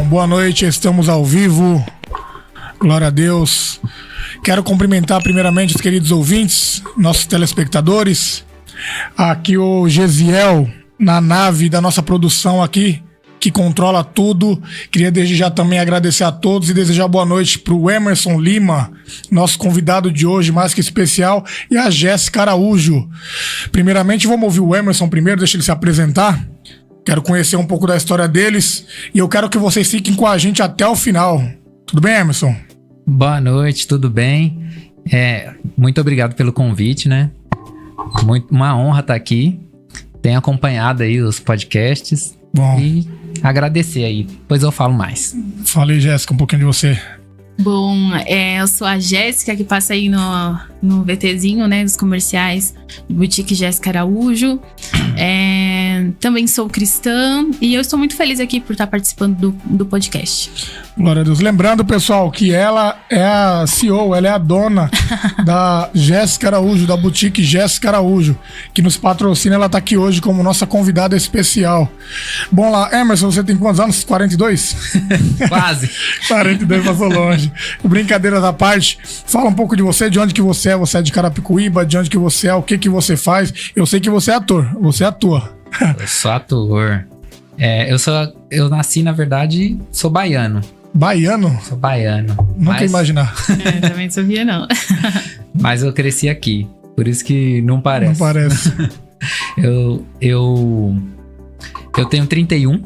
boa noite, estamos ao vivo, glória a Deus. Quero cumprimentar primeiramente os queridos ouvintes, nossos telespectadores. Aqui o Gesiel, na nave da nossa produção aqui, que controla tudo. Queria desde já também agradecer a todos e desejar boa noite para o Emerson Lima, nosso convidado de hoje, mais que especial, e a Jéssica Araújo. Primeiramente, vamos ouvir o Emerson primeiro, deixa ele se apresentar. Quero conhecer um pouco da história deles e eu quero que vocês fiquem com a gente até o final. Tudo bem, Emerson? Boa noite, tudo bem? Muito obrigado pelo convite, né? Uma honra estar aqui. Tenho acompanhado aí os podcasts. Bom. E agradecer aí, depois eu falo mais. Fala aí, Jéssica, um pouquinho de você. Bom, eu sou a Jéssica, que passa aí no VTzinho, né, dos comerciais do Boutique Jéssica Araújo. Também sou cristã e eu estou muito feliz aqui por estar participando do podcast. Glória a Deus. Lembrando, pessoal, que ela é a CEO, ela é a dona da Jéssica Araújo, da Boutique Jéssica Araújo, que nos patrocina. Ela está aqui hoje como nossa convidada especial. Bom lá, Emerson, você tem quantos anos? 42? Quase. 42, passou longe. Brincadeiras à parte, fala um pouco de você, de onde que você é de Carapicuíba, de onde que você é, o que que você faz. Eu sei que você é ator, você atua. Eu sou ator. Eu nasci, na verdade, sou baiano. Baiano? Sou baiano. Nunca ia imaginar. Também não sabia, não. Mas eu cresci aqui, por isso que não parece. Não parece. Eu tenho 31,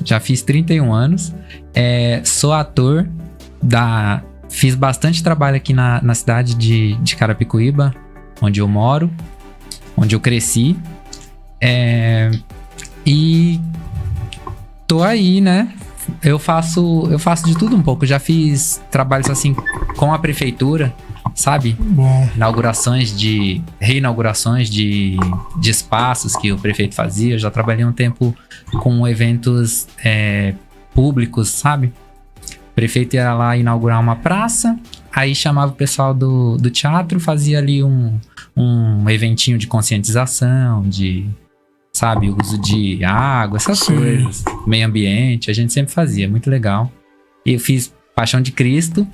já fiz 31 anos. Sou ator, fiz bastante trabalho aqui na cidade de Carapicuíba, onde eu moro, onde eu cresci. E tô aí, né? Eu faço de tudo um pouco. Já fiz trabalhos assim com a prefeitura, sabe? Bom. Reinaugurações de espaços que o prefeito fazia. Eu já trabalhei um tempo com eventos públicos, sabe? O prefeito ia lá inaugurar uma praça, aí chamava o pessoal do teatro, fazia ali um eventinho de conscientização, sabe, uso de água, essas coisas, meio ambiente, a gente sempre fazia, muito legal. E eu fiz Paixão de Cristo.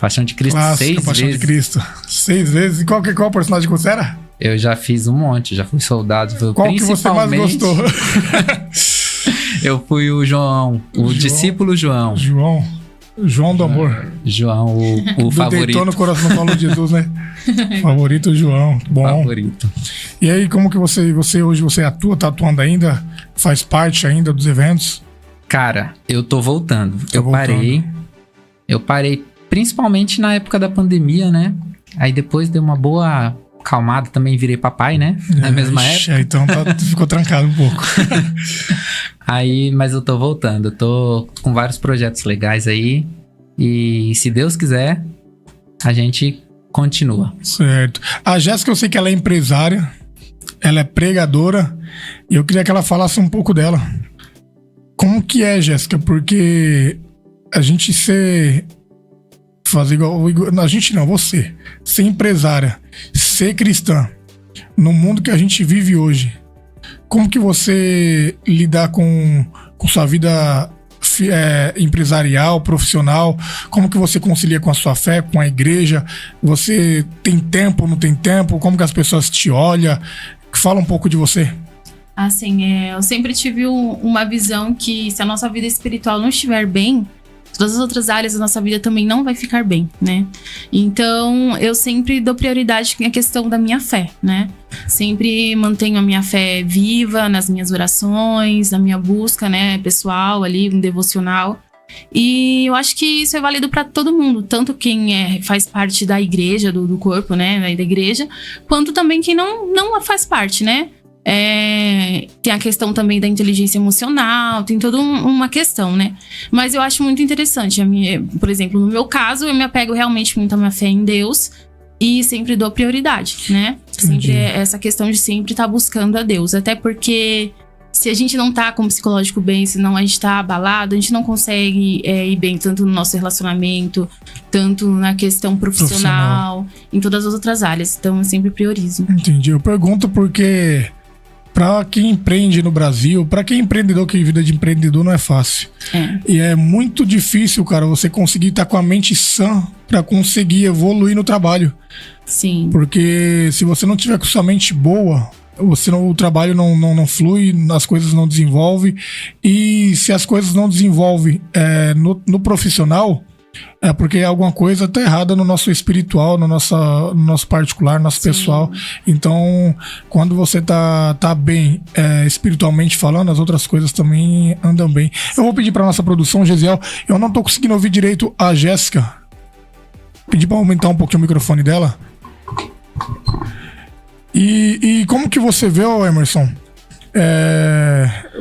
Paixão de Cristo Clássica, 6 Paixão vezes. de Cristo. 6 vezes. E qual personagem que você era? Eu já fiz um monte, já fui soldado. Qual que você mais gostou? Eu fui o João, discípulo João. João do amor. João, o favorito. Deitou no coração, não falou de Jesus, né? Favorito João. Bom. Favorito. E aí, como que você hoje você atua? Tá atuando ainda? Faz parte ainda dos eventos? Cara, eu tô voltando. Eu parei principalmente na época da pandemia, né? Aí depois deu uma boa acalmada, também virei papai, né? Na mesma época. Então ficou trancado um pouco. Mas eu tô voltando. Eu tô com vários projetos legais aí. E se Deus quiser, a gente continua. Certo. A Jéssica, eu sei que ela é empresária, ela é pregadora, e eu queria que ela falasse um pouco dela. Como que é, Jéssica? Porque a gente fazer igual... A gente não, você. Ser empresária, ser cristã, no mundo que a gente vive hoje, como que você lidar com sua vida empresarial, profissional? Como que você concilia com a sua fé, com a igreja? Você tem tempo, não tem tempo? Como que as pessoas te olham? Fala um pouco de você. Assim, eu sempre tive uma visão que se a nossa vida espiritual não estiver bem, todas as outras áreas da nossa vida também não vai ficar bem, né? Então, eu sempre dou prioridade à questão da minha fé, né? Sempre mantenho a minha fé viva nas minhas orações, na minha busca, né, pessoal ali, um devocional. E eu acho que isso é válido para todo mundo, tanto quem faz parte da igreja, do corpo, né, da igreja, quanto também quem não faz parte, né? Tem a questão também da inteligência emocional, tem toda uma questão, né? Mas eu acho muito interessante. Por exemplo, no meu caso, eu me apego realmente muito à minha fé em Deus e sempre dou prioridade, né? Entendi. Sempre essa questão de sempre estar buscando a Deus. Até porque se a gente não tá com o psicológico bem, senão a gente tá abalado, a gente não consegue ir bem tanto no nosso relacionamento, tanto na questão profissional, em todas as outras áreas. Então eu sempre priorizo. Entendi. Eu pergunto porque Para quem empreende no Brasil, para quem é empreendedor, que vida de empreendedor não é fácil. E é muito difícil, cara, você conseguir estar com a mente sã para conseguir evoluir no trabalho. Sim. Porque se você não tiver com sua mente boa, o trabalho não flui, as coisas não desenvolvem. E se as coisas não desenvolvem no profissional, é porque alguma coisa tá errada no nosso espiritual, no nosso particular, no nosso pessoal. Então, quando você tá bem espiritualmente falando, as outras coisas também andam bem. Eu vou pedir pra nossa produção, Gesiel, eu não tô conseguindo ouvir direito a Jéssica. Pedir pra aumentar um pouquinho o microfone dela. E como que você vê, Emerson?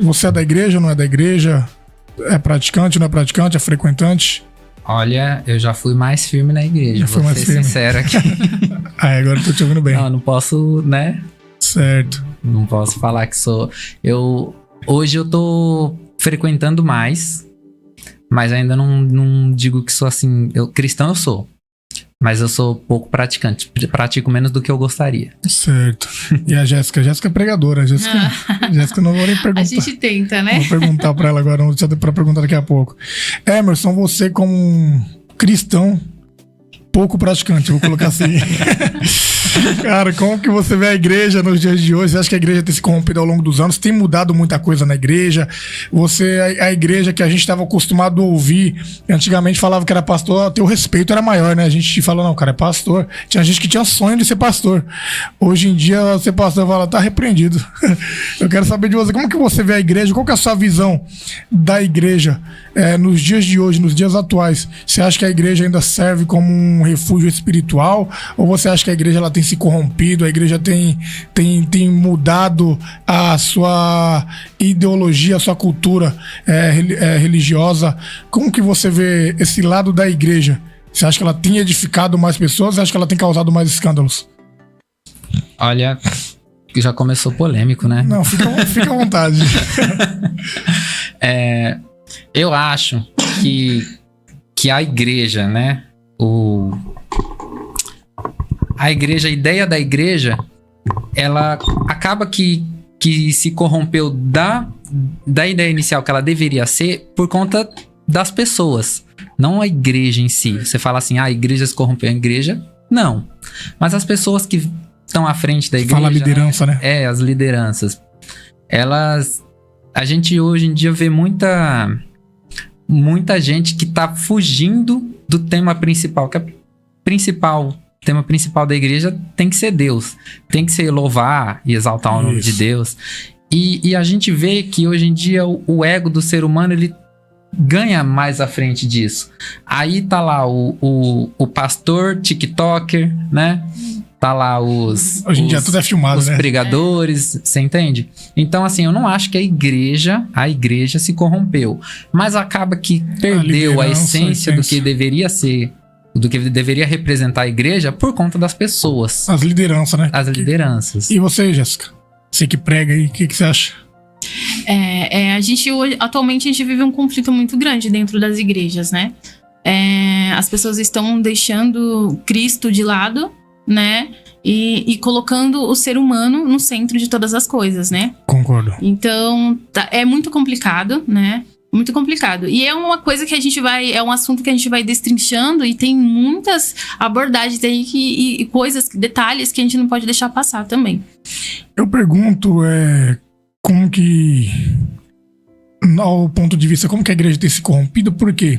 Você é da igreja, não é da igreja? É praticante, não é praticante? É frequentante? Olha, eu já fui mais firme na igreja, vou ser sincero aqui. Agora eu tô te ouvindo bem. Não posso, né? Certo. Não posso falar que sou... Hoje eu tô frequentando mais, mas ainda não digo que sou assim... Cristão eu sou, mas eu sou pouco praticante. Pratico menos do que eu gostaria. Certo. E a Jéssica? Jéssica é pregadora. Jéssica não vou nem perguntar. A gente tenta, né? Vou perguntar pra ela agora, vou deixar pra perguntar daqui a pouco. Emerson, você como um cristão pouco praticante, vou colocar assim. Cara, como que você vê a igreja nos dias de hoje? Você acha que a igreja tem se corrompido ao longo dos anos? Tem mudado muita coisa na igreja? A igreja que a gente estava acostumado a ouvir, antigamente falava que era pastor, teu respeito era maior, né? A gente falou, não, cara, é pastor. Tinha gente que tinha sonho de ser pastor. Hoje em dia, ser pastor fala, tá repreendido. Eu quero saber de você, como que você vê a igreja? Qual que é a sua visão da igreja nos dias de hoje, nos dias atuais? Você acha que a igreja ainda serve como um refúgio espiritual? Ou você acha que a igreja ela tem se corrompido, a igreja tem mudado a sua ideologia, a sua cultura religiosa? Como que você vê esse lado da igreja? Você acha que ela tem edificado mais pessoas? Você acha que ela tem causado mais escândalos? Olha, já começou polêmico, né? Não, fica à vontade. Eu acho que a igreja, né? A ideia da igreja, ela acaba que se corrompeu da ideia inicial que ela deveria ser por conta das pessoas, não a igreja em si. Você fala assim, a igreja se corrompeu, a igreja, não. Mas as pessoas que estão à frente da igreja... Fala a liderança, né? As lideranças. A gente hoje em dia vê muita gente que tá fugindo do tema principal, que é o tema principal da igreja tem que ser Deus. Tem que ser louvar e exaltar o nome de Deus. E a gente vê que hoje em dia o ego do ser humano, ele ganha mais à frente disso. Aí tá lá o pastor tiktoker, né? Tá lá hoje em dia tudo é filmado, os pregadores, você entende? Então, assim, eu não acho que a igreja se corrompeu. Mas acaba que perdeu a essência do que deveria ser, do que deveria representar a igreja por conta das pessoas. As lideranças, né? As lideranças. E você, Jéssica? Você que prega aí, o que você acha? A gente hoje, atualmente, a gente vive um conflito muito grande dentro das igrejas, né? As pessoas estão deixando Cristo de lado, né? E colocando o ser humano no centro de todas as coisas, né? Concordo. Então, é muito complicado, né? Muito complicado. E é uma coisa que é um assunto que a gente vai destrinchando e tem muitas abordagens aí e coisas, detalhes que a gente não pode deixar passar também. Eu pergunto, como que, ao ponto de vista, como que a igreja tem se corrompido? Por quê?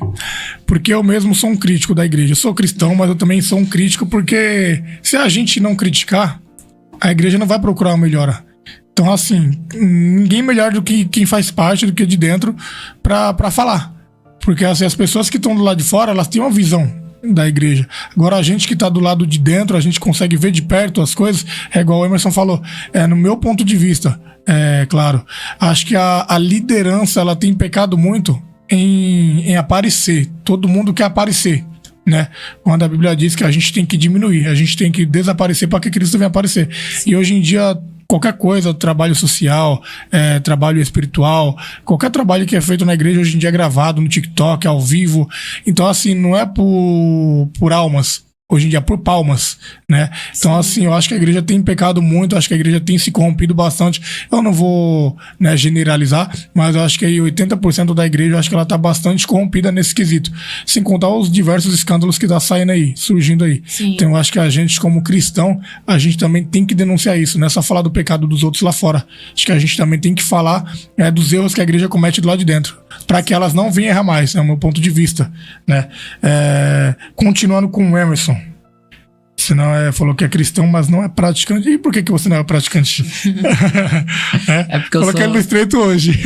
Porque eu mesmo sou um crítico da igreja. Eu sou cristão, mas eu também sou um crítico porque se a gente não criticar, a igreja não vai procurar uma melhora. Então, assim, ninguém melhor do que quem faz parte, do que de dentro, pra falar. Porque assim, as pessoas que estão do lado de fora, elas têm uma visão da igreja. Agora, a gente que tá do lado de dentro, a gente consegue ver de perto as coisas, igual o Emerson falou. No meu ponto de vista, claro, acho que a liderança, ela tem pecado muito em aparecer. Todo mundo quer aparecer, né? Quando a Bíblia diz que a gente tem que diminuir, a gente tem que desaparecer para que Cristo venha aparecer. Sim. E hoje em dia, qualquer coisa, trabalho social, trabalho espiritual, qualquer trabalho que é feito na igreja hoje em dia é gravado no TikTok, ao vivo. Então, assim, não é por almas, hoje em dia por palmas, né? Então, assim, eu acho que a igreja tem pecado muito, acho que a igreja tem se corrompido bastante. Eu não vou, né, generalizar, mas eu acho que aí 80% da igreja, eu acho que ela tá bastante corrompida nesse quesito. Sem contar os diversos escândalos que tá saindo aí, surgindo aí. Sim. Então, eu acho que a gente, como cristão, a gente também tem que denunciar isso, não é só falar do pecado dos outros lá fora. Acho que a gente também tem que falar dos erros que a igreja comete do lado de dentro, para que elas não venham errar mais, é o meu ponto de vista, né? Continuando com o Emerson. Você não falou que é cristão, mas não é praticante. E por que você não é praticante? É porque eu Coloquei sou... no estreito hoje.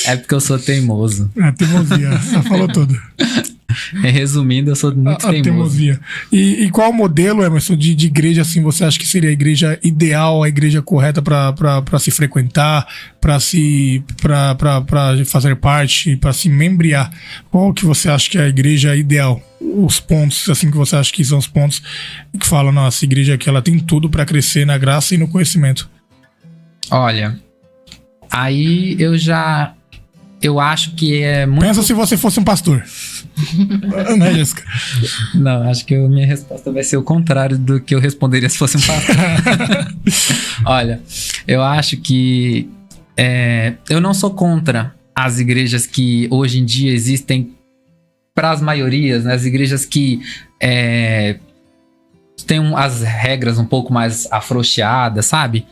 É porque eu sou teimoso. Teimosia, você falou tudo. Resumindo, eu sou muito teimoso. Teimosia. E qual o modelo, Emerson, de igreja, assim, você acha que seria a igreja ideal, a igreja correta para se frequentar, para fazer parte, para se membriar? Qual que você acha que é a igreja ideal? Os pontos, assim, que você acha que são os pontos que falam, nossa, a igreja aqui, ela tem tudo para crescer na graça e no conhecimento. Olha, aí eu acho que é muito... Pensa se você fosse um pastor. Né, Jéssica? Não, acho que a minha resposta vai ser o contrário do que eu responderia se fosse um pastor. Olha, eu acho que eu não sou contra as igrejas que hoje em dia existem para as maiorias, né? As igrejas que têm as regras um pouco mais afrouxadas, sabe?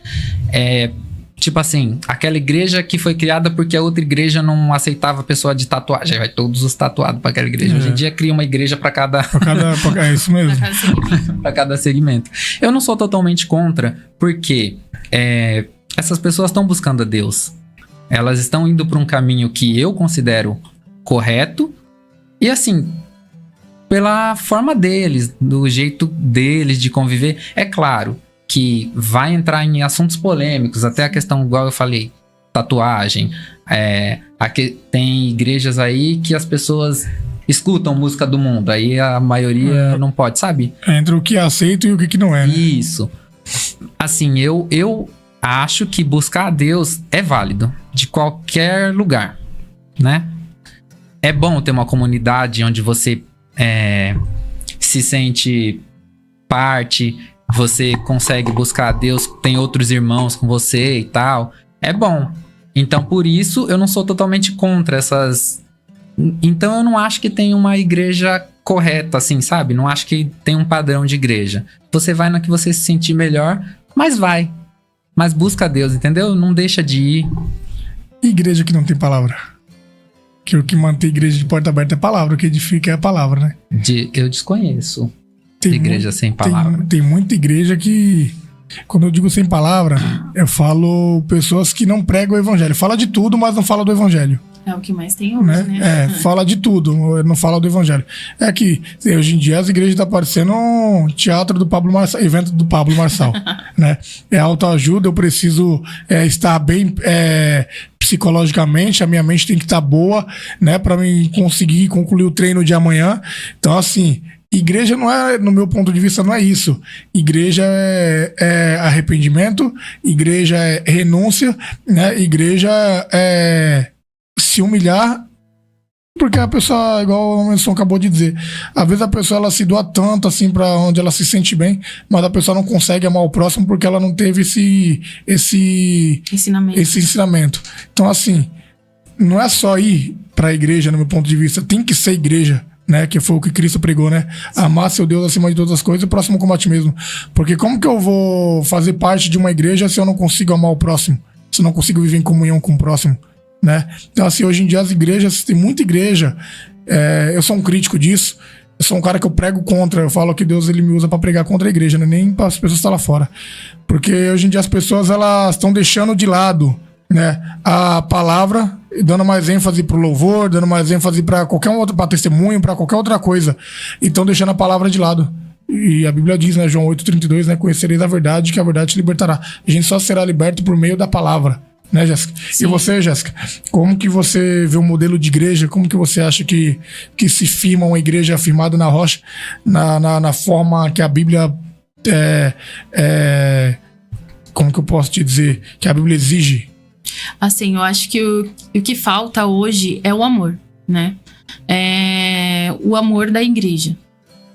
Tipo assim, aquela igreja que foi criada porque a outra igreja não aceitava pessoa de tatuagem. Aí vai todos os tatuados para aquela igreja. Hoje em dia cria uma igreja para cada... É isso mesmo. Para cada segmento. Eu não sou totalmente contra, porque essas pessoas estão buscando a Deus. Elas estão indo para um caminho que eu considero correto. E assim, pela forma deles, do jeito deles de conviver, é claro que vai entrar em assuntos polêmicos, até a questão, igual eu falei, tatuagem. Aqui tem igrejas aí que as pessoas escutam música do mundo, aí a maioria não pode, sabe? Entre o que é aceito e o que não é, né? Isso. Assim, eu acho que buscar a Deus é válido, de qualquer lugar, né? É bom ter uma comunidade onde você se sente parte, você consegue buscar a Deus, tem outros irmãos com você e tal. É bom. Então, por isso, eu não sou totalmente contra essas... Então, eu não acho que tem uma igreja correta, assim, sabe? Não acho que tem um padrão de igreja. Você vai na que você se sentir melhor, mas vai. Mas busca a Deus, entendeu? Não deixa de ir. Igreja que não tem palavra. Que o que mantém a igreja de porta aberta é palavra, o que edifica é a palavra, né? Eu desconheço. Tem igreja sem palavra. Tem muita igreja que... Quando eu digo sem palavra, eu falo pessoas que não pregam o evangelho. Fala de tudo, mas não fala do evangelho. É o que mais tem hoje, né? Fala de tudo, não fala do evangelho. É que hoje em dia as igrejas estão parecendo um teatro do Pablo Marçal, evento do Pablo Marçal, né? É autoajuda, eu preciso estar bem psicologicamente, a minha mente tem que estar boa, né? Pra mim conseguir concluir o treino de amanhã. Então, assim... Igreja não é, no meu ponto de vista, não é isso. Igreja é arrependimento, igreja é renúncia, né? Igreja é se humilhar, porque a pessoa, igual o Emerson acabou de dizer, às vezes a pessoa ela se doa tanto assim pra onde ela se sente bem, mas a pessoa não consegue amar o próximo porque ela não teve esse ensinamento. Então, assim, não é só ir pra igreja, no meu ponto de vista, tem que ser igreja. Né, que foi o que Cristo pregou, né? Amar seu Deus acima de todas as coisas e o próximo como a ti mesmo. Porque como que eu vou fazer parte de uma igreja se eu não consigo amar o próximo? Se eu não consigo viver em comunhão com o próximo, né? Então, assim, hoje em dia as igrejas, tem muita igreja, eu sou um crítico disso, eu sou um cara que eu prego contra, eu falo que Deus ele me usa pra pregar contra a igreja, né? Nem para as pessoas estar lá fora. Porque hoje em dia as pessoas, elas estão deixando de lado, né, a palavra, dando mais ênfase pro louvor, dando mais ênfase para qualquer outro, para testemunho, para qualquer outra coisa, e estão deixando a palavra de lado. E a Bíblia diz, né, João 8,32, né, conhecereis a verdade, que a verdade te libertará. A gente só será liberto por meio da palavra, né, Jéssica? Sim. E você, Jéssica, como que você vê o modelo de igreja? Como que você acha que se firma uma igreja firmada na rocha, na forma que a Bíblia como que eu posso te dizer, que a Bíblia exige? Assim, eu acho que o que falta hoje é o amor, né? O amor da igreja.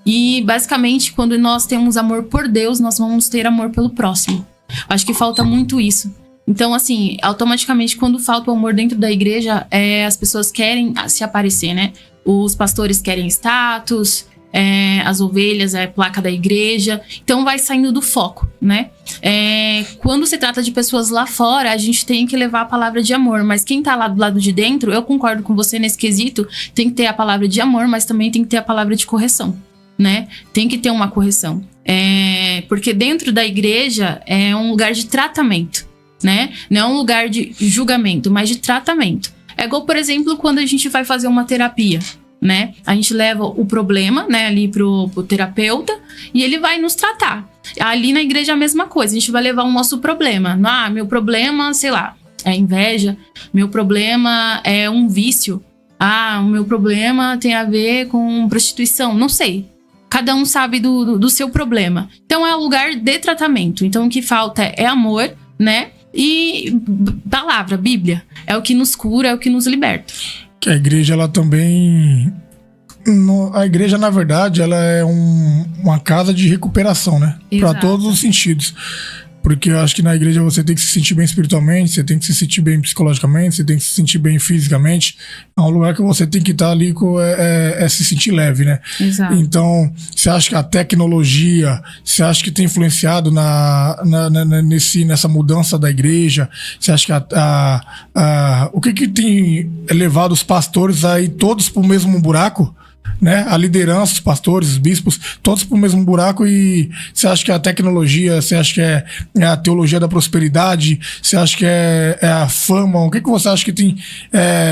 E, basicamente, quando nós temos amor por Deus, nós vamos ter amor pelo próximo. Acho que falta muito isso. Então, assim, automaticamente, quando falta o amor dentro da igreja, as pessoas querem se aparecer, né? Os pastores querem status, as ovelhas, placa da igreja. Então, vai saindo do foco, né? Quando se trata de pessoas lá fora, a gente tem que levar a palavra de amor. Mas quem tá lá do lado de dentro, eu concordo com você nesse quesito, tem que ter a palavra de amor, mas também tem que ter a palavra de correção, né? Tem que ter uma correção. Porque dentro da igreja é um lugar de tratamento, né? Não é um lugar de julgamento, mas de tratamento. É igual, por exemplo, quando a gente vai fazer uma terapia, né? A gente leva o problema, né, ali pro terapeuta e ele vai nos tratar. Ali na igreja é a mesma coisa, a gente vai levar o nosso problema. Meu problema, sei lá, é inveja. Meu problema é um vício. O meu problema tem a ver com prostituição. Não sei. Cada um sabe do seu problema. Então é um lugar de tratamento. Então o que falta é amor, né? E palavra, Bíblia. É o que nos cura, é o que nos liberta. Que a igreja, ela também... A igreja, na verdade, ela é uma casa de recuperação, né? Para todos os sentidos. Porque eu acho que na igreja você tem que se sentir bem espiritualmente, você tem que se sentir bem psicologicamente, você tem que se sentir bem fisicamente. É um lugar que você tem que estar ali se sentir leve, né? Exato. Então, você acha que a tecnologia, você acha que tem influenciado nessa mudança da igreja? Você acha que o que tem levado os pastores aí todos pro mesmo buraco? Né? A liderança, os pastores, os bispos, todos pro mesmo buraco. E você acha que é a tecnologia, você acha que é a teologia da prosperidade, você acha que é a fama? O que você acha que tem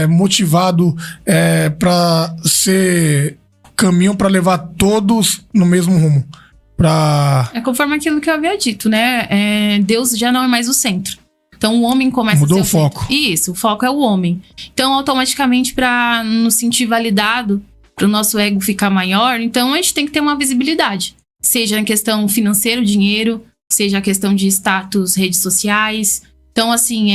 motivado para ser caminho para levar todos no mesmo rumo? É conforme aquilo que eu havia dito, né? Deus já não é mais o centro. Então o homem começa Mudou a ser o foco. Isso, o foco é o homem. Então automaticamente, para nos sentir validado, para o nosso ego ficar maior, então a gente tem que ter uma visibilidade. Seja em questão financeira, dinheiro, seja a questão de status, redes sociais. Então, assim,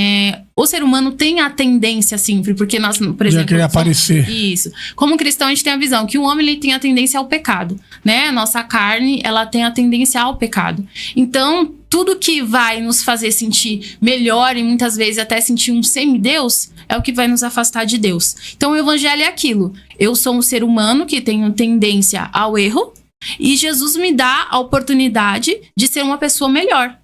o ser humano tem a tendência sempre, porque nós, por exemplo... Já querer aparecer. Isso. Como cristão, a gente tem a visão que o homem ele tem a tendência ao pecado, né? A nossa carne, ela tem a tendência ao pecado. Então, tudo que vai nos fazer sentir melhor e muitas vezes até sentir um semideus é o que vai nos afastar de Deus. Então, o evangelho é aquilo. Eu sou um ser humano que tenho tendência ao erro e Jesus me dá a oportunidade de ser uma pessoa melhor.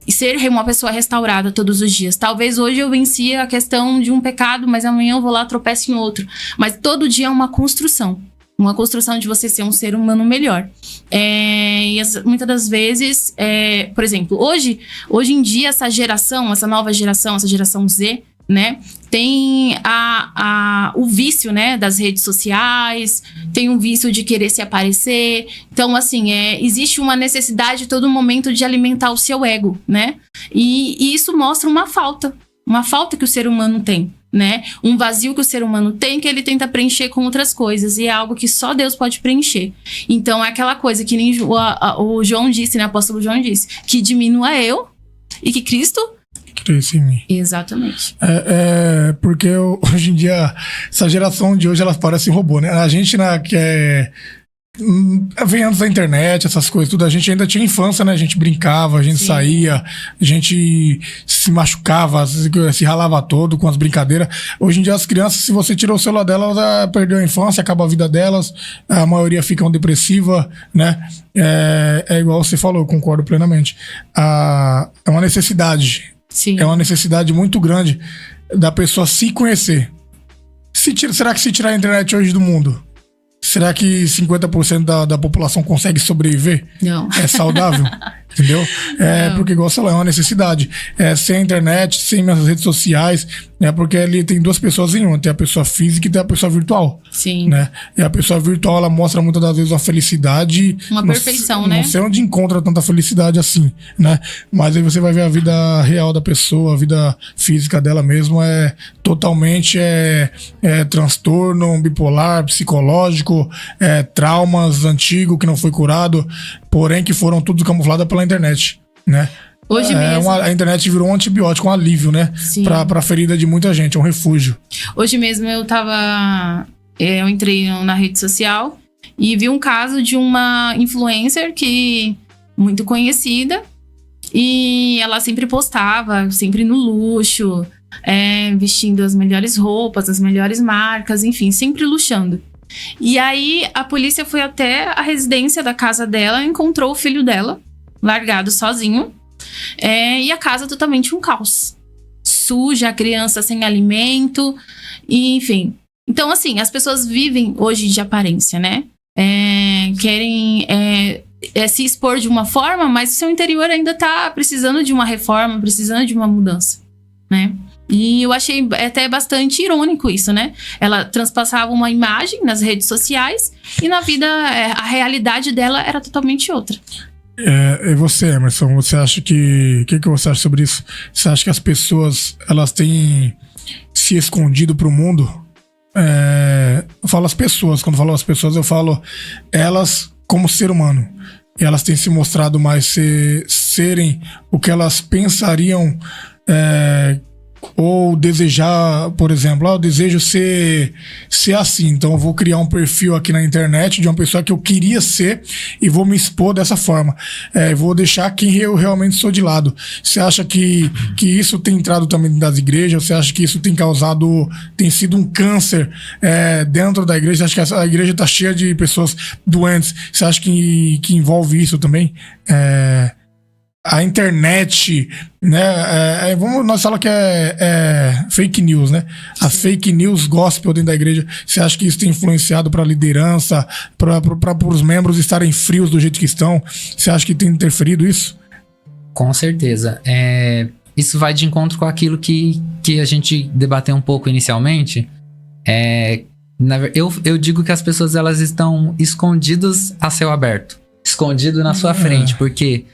E ser uma pessoa restaurada todos os dias. Talvez hoje eu venci a questão de um pecado, mas amanhã eu vou lá e tropeço em outro. Mas todo dia é uma construção. Uma construção de você ser um ser humano melhor. E muitas das vezes, por exemplo, hoje em dia, essa nova geração, essa geração Z, né, tem o vício, né, das redes sociais, tem um vício de querer se aparecer. Então, assim, existe uma necessidade a todo momento de alimentar o seu ego, né? E isso mostra uma falta que o ser humano tem, né? Um vazio que o ser humano tem que ele tenta preencher com outras coisas, e é algo que só Deus pode preencher. Então, é aquela coisa que nem o João disse, né? O apóstolo João disse, que diminua eu e que Cristo cresça em mim. Exatamente. Porque hoje em dia, essa geração de hoje, elas parecem robô, né? A gente, vem antes da internet, essas coisas tudo, a gente ainda tinha infância, né? A gente brincava, a gente saía, a gente se machucava, se ralava todo com as brincadeiras. Hoje em dia as crianças, se você tirou o celular delas, perdeu a infância, acaba a vida delas, a maioria ficam depressiva, né? É igual você falou, eu concordo plenamente. É uma necessidade. Sim. É uma necessidade muito grande da pessoa se conhecer. Será que se tirar a internet hoje do mundo, será que 50% da população consegue sobreviver? Não. É saudável? Entendeu? Porque, igual você falou, é uma necessidade. Sem a internet, sem as redes sociais, porque ali tem duas pessoas em uma. Tem a pessoa física e tem a pessoa virtual. Sim. Né? E a pessoa virtual, ela mostra muitas das vezes uma felicidade. Uma perfeição, né? Não sei onde encontra tanta felicidade assim, né? Mas aí você vai ver a vida real da pessoa, a vida física dela mesmo totalmente transtorno bipolar, psicológico, traumas antigos que não foi curado, porém que foram tudo camuflados pela internet, né? Hoje mesmo. A internet virou um antibiótico, um alívio, né? Sim. Pra ferida de muita gente, é um refúgio. Hoje mesmo eu entrei na rede social e vi um caso de uma influencer que muito conhecida, e ela sempre postava, sempre no luxo, vestindo as melhores roupas, as melhores marcas, enfim, sempre luxando. E aí a polícia foi até a residência da casa dela, encontrou o filho dela largado sozinho, e a casa totalmente um caos, suja, a criança sem alimento, e, enfim. Então, assim, as pessoas vivem hoje de aparência, né? Querem se expor de uma forma, mas o seu interior ainda tá precisando de uma reforma, precisando de uma mudança, né? E eu achei até bastante irônico isso, né? Ela transpassava uma imagem nas redes sociais e na vida, a realidade dela era totalmente outra. E você, Emerson, você acha que... O que você acha sobre isso? Você acha que as pessoas, elas têm se escondido pro mundo? Eu falo as pessoas, quando eu falo as pessoas, eu falo elas como ser humano. E elas têm se mostrado mais serem o que elas pensariam ou desejar, por exemplo, eu desejo ser assim, então eu vou criar um perfil aqui na internet de uma pessoa que eu queria ser e vou me expor dessa forma, vou deixar quem eu realmente sou de lado. Você acha que isso tem entrado também das igrejas? Você acha que isso tem sido um câncer dentro da igreja? Você acha que a igreja está cheia de pessoas doentes? Você acha que envolve isso também? A internet, né? Nós falamos que é fake news, né? As fake news gospel dentro da igreja. Você acha que isso tem influenciado para a liderança, para os membros estarem frios do jeito que estão? Você acha que tem interferido isso? Com certeza. Isso vai de encontro com aquilo que a gente debateu um pouco inicialmente. Eu digo que as pessoas, elas estão escondidas a céu aberto, escondido na sua frente, porque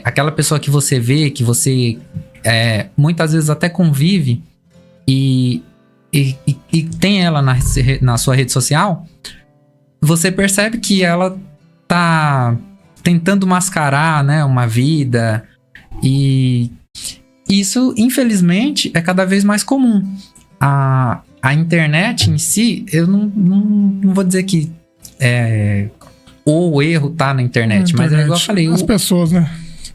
aquela pessoa que você vê, que você muitas vezes até convive e tem ela na sua rede social, você percebe que ela tá tentando mascarar, né, uma vida, e isso, infelizmente, é cada vez mais comum. A internet em si, eu não vou dizer que o erro tá na internet, mas é igual eu falei, as pessoas, né?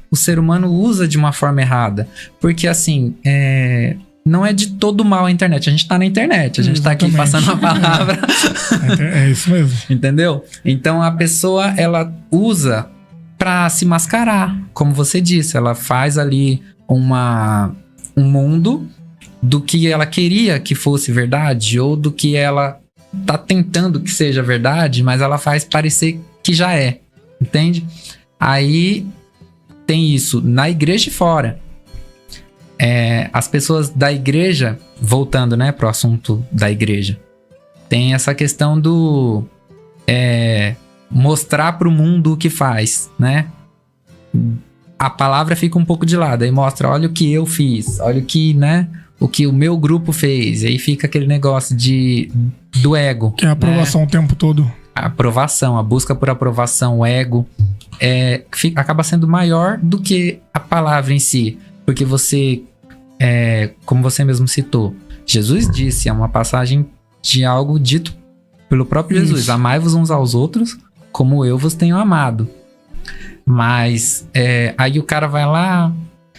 O ser humano usa de uma forma errada, porque assim, não é de todo mal a internet, a gente tá na internet, a gente Exatamente. Tá aqui passando a palavra. É isso mesmo. Entendeu? Então a pessoa, ela usa pra se mascarar, como você disse, ela faz ali um mundo do que ela queria que fosse verdade, ou do que ela tá tentando que seja verdade, mas ela faz parecer que já entende? Aí tem isso na igreja e fora. As pessoas da igreja, voltando, né, pro assunto da igreja, tem essa questão do mostrar pro mundo o que faz, né? A palavra fica um pouco de lado, aí mostra, olha o que eu fiz, olha o que, né, o que o meu grupo fez, aí fica aquele negócio do ego. Que é a aprovação, né? O tempo todo. A aprovação, a busca por aprovação, o ego, acaba sendo maior do que a palavra em si. Porque você, como você mesmo citou, Jesus disse, é uma passagem de algo dito pelo próprio Jesus. Amai-vos uns aos outros como eu vos tenho amado. Mas aí o cara vai lá,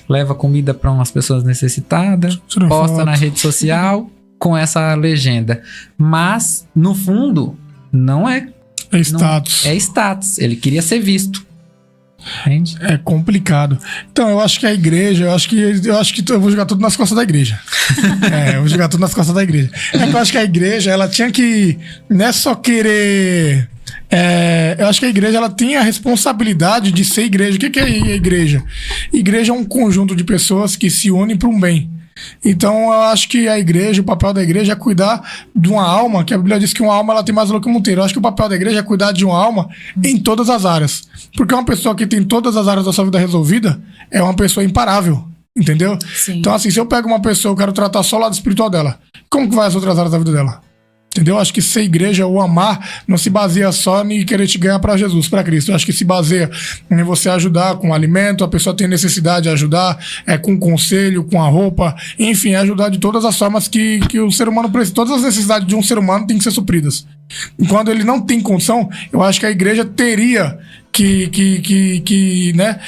leva comida para umas pessoas necessitadas, posta na rede social com essa legenda. Mas, no fundo, não é status. É status. Ele queria ser visto. Entende? É complicado. Então, eu acho que a igreja, eu acho que eu vou jogar tudo nas costas da igreja. Eu vou jogar tudo nas costas da igreja. Eu acho que a igreja, ela tinha que, não é só querer... eu acho que a igreja, ela tem a responsabilidade de ser igreja. O que é a igreja? Igreja é um conjunto de pessoas que se unem para um bem. Então eu acho que a igreja, o papel da igreja é cuidar de uma alma, que a Bíblia diz que uma alma, ela tem mais valor que um monteiro. Eu acho que o papel da igreja é cuidar de uma alma em todas as áreas, porque uma pessoa que tem todas as áreas da sua vida resolvida é uma pessoa imparável, entendeu? Sim. Então assim, se eu pego uma pessoa, eu quero tratar só o lado espiritual dela, como que vai as outras áreas da vida dela? Entendeu? Acho que ser igreja ou amar não se baseia só em querer te ganhar para Jesus, para Cristo. Acho que se baseia em você ajudar com alimento, a pessoa tem necessidade de ajudar, com conselho, com a roupa, enfim, ajudar de todas as formas que o ser humano precisa. Todas as necessidades de um ser humano têm que ser supridas. E quando ele não tem condição, eu acho que a igreja teria que né,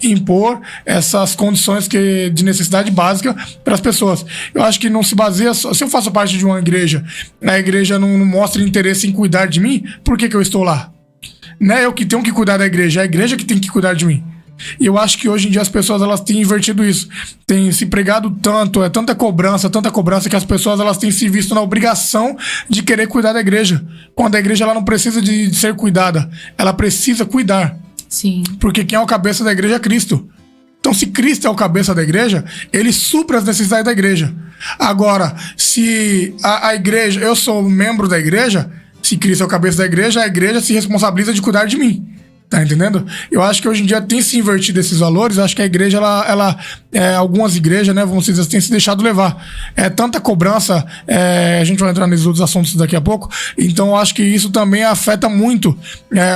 impor essas condições de necessidade básica para as pessoas. Eu acho que não se baseia só, se eu faço parte de uma igreja, a igreja não mostra interesse em cuidar de mim, por que eu estou lá? Não é eu que tenho que cuidar da igreja, é a igreja que tem que cuidar de mim. E eu acho que hoje em dia as pessoas elas têm invertido isso, têm se pregado tanto, tanta cobrança que as pessoas elas têm se visto na obrigação de querer cuidar da igreja, quando a igreja ela não precisa de ser cuidada, ela precisa cuidar. Sim. Porque quem é o cabeça da igreja é Cristo. Então, se Cristo é o cabeça da igreja, ele supre as necessidades da igreja. Agora, se a igreja, eu sou membro da igreja, se Cristo é o cabeça da igreja, a igreja se responsabiliza de cuidar de mim. Tá entendendo? Eu acho que hoje em dia tem se invertido esses valores. Eu acho que a igreja, algumas igrejas, né, vamos dizer assim, têm se deixado levar. É tanta cobrança, a gente vai entrar nesses outros assuntos daqui a pouco. Então eu acho que isso também afeta muito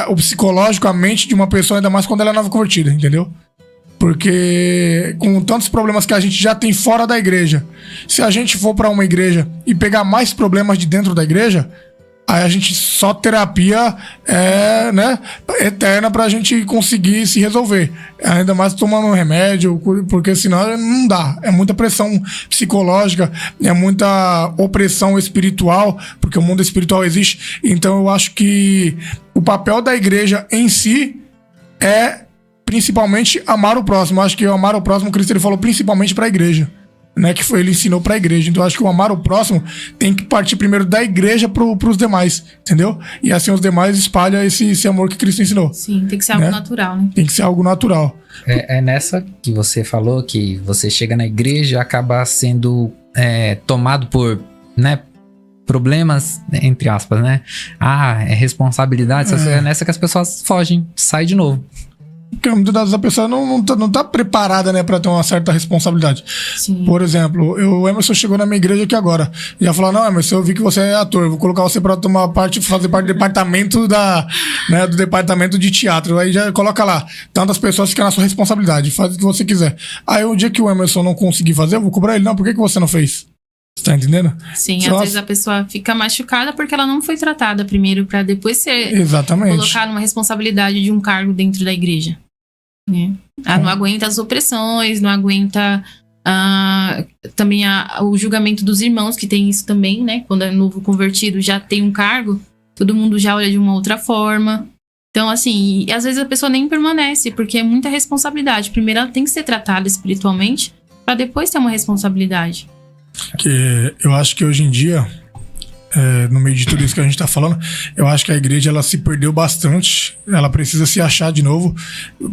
o psicológico, a mente de uma pessoa, ainda mais quando ela é nova convertida, entendeu? Porque com tantos problemas que a gente já tem fora da igreja, se a gente for pra uma igreja e pegar mais problemas de dentro da igreja, aí a gente só terapia né, eterna pra gente conseguir se resolver. Ainda mais tomando remédio, porque senão não dá. É muita pressão psicológica, é muita opressão espiritual, porque o mundo espiritual existe. Então eu acho que o papel da igreja em si é principalmente amar o próximo. Eu acho que o amar o próximo, Cristo ele falou principalmente pra igreja. Né, que ele ensinou pra igreja. Então eu acho que o amar o próximo tem que partir primeiro da igreja pros demais, entendeu? E assim os demais espalham esse amor que Cristo ensinou. Sim, tem que ser algo natural, né? Tem que ser algo natural. É nessa que você falou que você chega na igreja e acaba sendo tomado por, né, problemas, entre aspas, né? É responsabilidade. É nessa que as pessoas fogem, saem de novo. Porque muitas vezes a pessoa não tá preparada, né, pra ter uma certa responsabilidade. Sim. Por exemplo, o Emerson chegou na minha igreja aqui agora. E já falou: não, Emerson, eu vi que você é ator, eu vou colocar você pra fazer parte do departamento do departamento de teatro. Aí já coloca lá, tantas pessoas ficam na sua responsabilidade, faz o que você quiser. Aí o dia que o Emerson não conseguir fazer, eu vou cobrar ele: não, por que você não fez? Você tá entendendo? Sim, às vezes a pessoa fica machucada porque ela não foi tratada primeiro pra depois ser colocar numa responsabilidade de um cargo dentro da igreja. Né? Não aguenta as opressões, não aguenta também o julgamento dos irmãos, que tem isso também, né? Quando é novo convertido, já tem um cargo, todo mundo já olha de uma outra forma. Então, assim, às vezes a pessoa nem permanece, porque é muita responsabilidade. Primeiro ela tem que ser tratada espiritualmente pra depois ter uma responsabilidade. Que eu acho que hoje em dia, no meio de tudo isso que a gente tá falando, eu acho que a igreja ela se perdeu bastante. Ela precisa se achar de novo,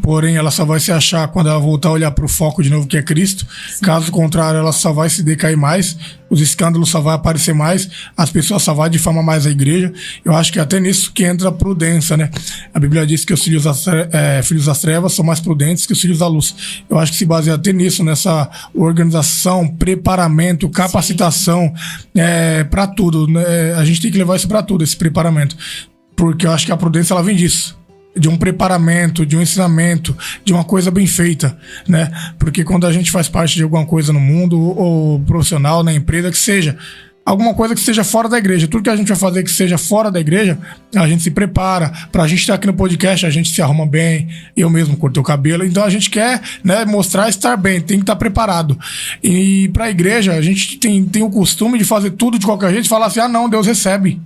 porém ela só vai se achar quando ela voltar a olhar pro foco de novo, que é Cristo. Sim. Caso contrário, ela só vai se decair mais, os escândalos só vão aparecer mais, as pessoas só vão difamar mais a igreja. Eu acho que até nisso que entra a prudência, né? A Bíblia diz que os filhos das trevas são mais prudentes que os filhos da luz. Eu acho que se baseia até nisso, nessa organização, preparamento, capacitação, para tudo, né? A gente tem que levar isso para tudo, esse preparamento, porque eu acho que a prudência ela vem disso, de um preparamento, de um ensinamento, de uma coisa bem feita, né? Porque quando a gente faz parte de alguma coisa no mundo, ou profissional, na empresa, que seja alguma coisa que seja fora da igreja, tudo que a gente vai fazer que seja fora da igreja, a gente se prepara. Pra gente estar aqui no podcast, a gente se arruma bem, eu mesmo cortei o cabelo, então a gente quer, né, mostrar estar bem, tem que estar preparado. E pra igreja, a gente tem o costume de fazer tudo de qualquer jeito e falar assim: não, Deus recebe.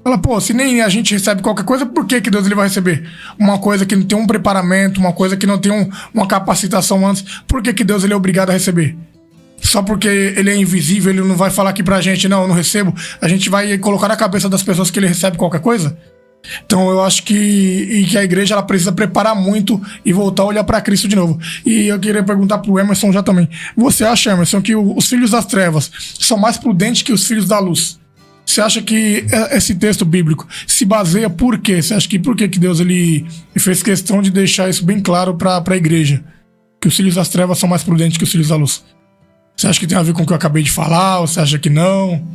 Fala, se nem a gente recebe qualquer coisa, por que Deus ele vai receber? Uma coisa que não tem um preparamento, uma coisa que não tem uma capacitação antes, por que Deus ele é obrigado a receber? Só porque ele é invisível, ele não vai falar aqui pra gente: não, eu não recebo. A gente vai colocar na cabeça das pessoas que ele recebe qualquer coisa? Então eu acho que a igreja ela precisa preparar muito e voltar a olhar pra Cristo de novo. E eu queria perguntar pro Emerson já também: você acha, Emerson, que os filhos das trevas são mais prudentes que os filhos da luz? Você acha que esse texto bíblico se baseia por quê? Você acha que por que Deus ele fez questão de deixar isso bem claro para a igreja? Que os filhos das trevas são mais prudentes que os filhos da luz. Você acha que tem a ver com o que eu acabei de falar? Ou você acha que não?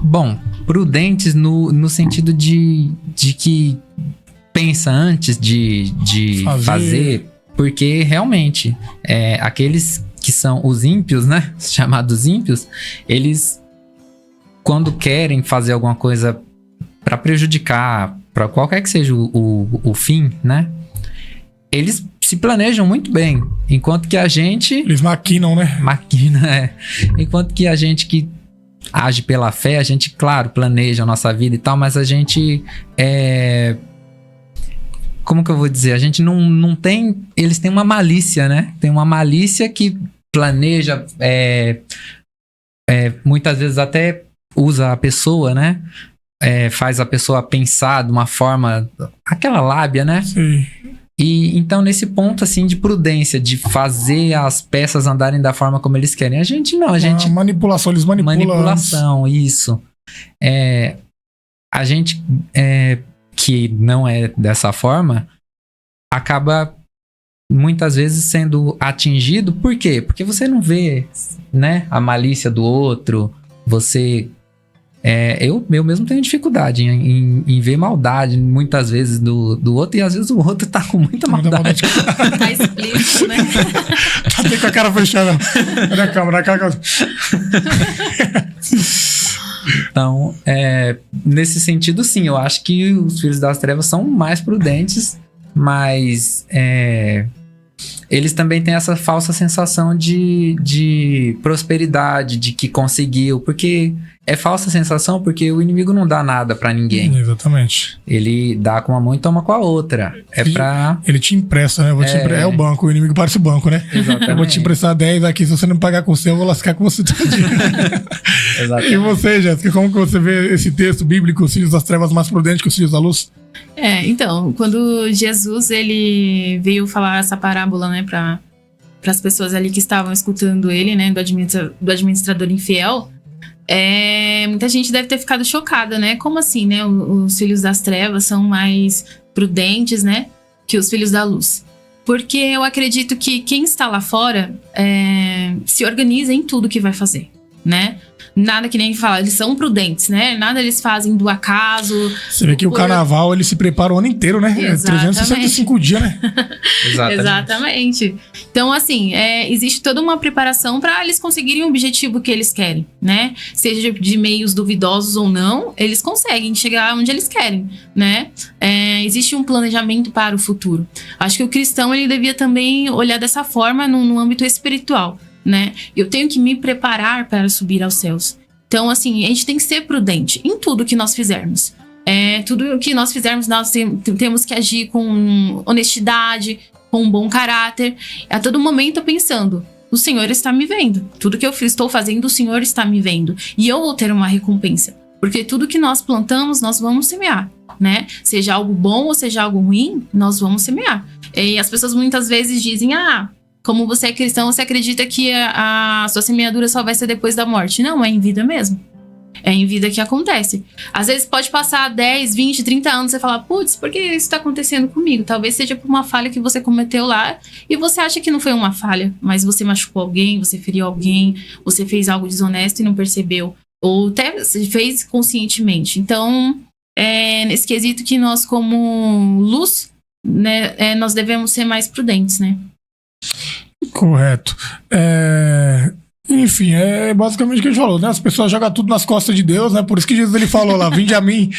Bom, prudentes no sentido de que pensa antes de fazer, porque realmente aqueles que são os ímpios, né? Chamados ímpios, eles, quando querem fazer alguma coisa para prejudicar, para qualquer que seja o fim, né? Eles se planejam muito bem, enquanto que a gente... Eles maquinam, né? Enquanto que a gente que age pela fé, a gente, claro, planeja a nossa vida e tal, mas a gente como que eu vou dizer? A gente não tem... Eles têm uma malícia, né? Tem uma malícia que planeja, muitas vezes até usa a pessoa, né? Faz a pessoa pensar de uma forma... Aquela lábia, né? Sim. E então, nesse ponto, assim, de prudência, de fazer as peças andarem da forma como eles querem, a gente não, a gente... Manipulação, eles manipulam. Manipulação, isso. A gente, que não é dessa forma, acaba muitas vezes sendo atingido. Por quê? Porque você não vê, né, a malícia do outro, você... eu mesmo tenho dificuldade em ver maldade muitas vezes do outro, e às vezes o outro tá com muita maldade. Tá explícito, né? Tá até com a cara fechada. Olha a câmera, Então, nesse sentido, sim, eu acho que os filhos das trevas são mais prudentes, mas eles também têm essa falsa sensação de prosperidade, de que conseguiu, porque é falsa sensação porque o inimigo não dá nada pra ninguém. Exatamente. Ele dá com uma mão e toma com a outra. Ele te empresta, né? É o banco, o inimigo parece o banco, né? Exatamente. Eu vou te emprestar 10 aqui, se você não pagar com o seu, eu vou lascar com você todinho. Exatamente. E você, Jéssica, como que você vê esse texto bíblico, os filhos das trevas mais prudentes que os filhos da luz? Então, quando Jesus ele veio falar essa parábola, né, para as pessoas ali que estavam escutando ele, né, do administrador infiel, muita gente deve ter ficado chocada, né? Como assim, né? Os filhos das trevas são mais prudentes, né, que os filhos da luz. Porque eu acredito que quem está lá fora se organiza em tudo que vai fazer, né? Nada que nem fala, eles são prudentes, né? Nada eles fazem do acaso. Você vê que o carnaval, ele se prepara o ano inteiro, né? Exatamente. 365 dias, né? Exatamente. Então, assim, existe toda uma preparação para eles conseguirem o objetivo que eles querem, né? Seja de meios duvidosos ou não, eles conseguem chegar onde eles querem, né? Existe um planejamento para o futuro. Acho que o cristão, ele devia também olhar dessa forma no âmbito espiritual, né? Eu tenho que me preparar para subir aos céus. Então, assim, a gente tem que ser prudente em tudo que nós fizermos. Tudo que nós fizermos, nós temos que agir com honestidade, com um bom caráter. A todo momento pensando, o Senhor está me vendo. Tudo que eu estou fazendo, o Senhor está me vendo. E eu vou ter uma recompensa. Porque tudo que nós plantamos, nós vamos semear, né? Seja algo bom ou seja algo ruim, nós vamos semear. E as pessoas muitas vezes dizem, como você é cristão, você acredita que a sua semeadura só vai ser depois da morte. Não, é em vida mesmo. É em vida que acontece. Às vezes pode passar 10, 20, 30 anos e você fala, putz, por que isso está acontecendo comigo? Talvez seja por uma falha que você cometeu lá e você acha que não foi uma falha, mas você machucou alguém, você feriu alguém, você fez algo desonesto e não percebeu. Ou até fez conscientemente. Então, nesse quesito que nós, como luz, né, nós devemos ser mais prudentes, né? Correto. Enfim, basicamente o que a gente falou, né? As pessoas jogam tudo nas costas de Deus, né? Por isso que Jesus ele falou lá, vinde a mim,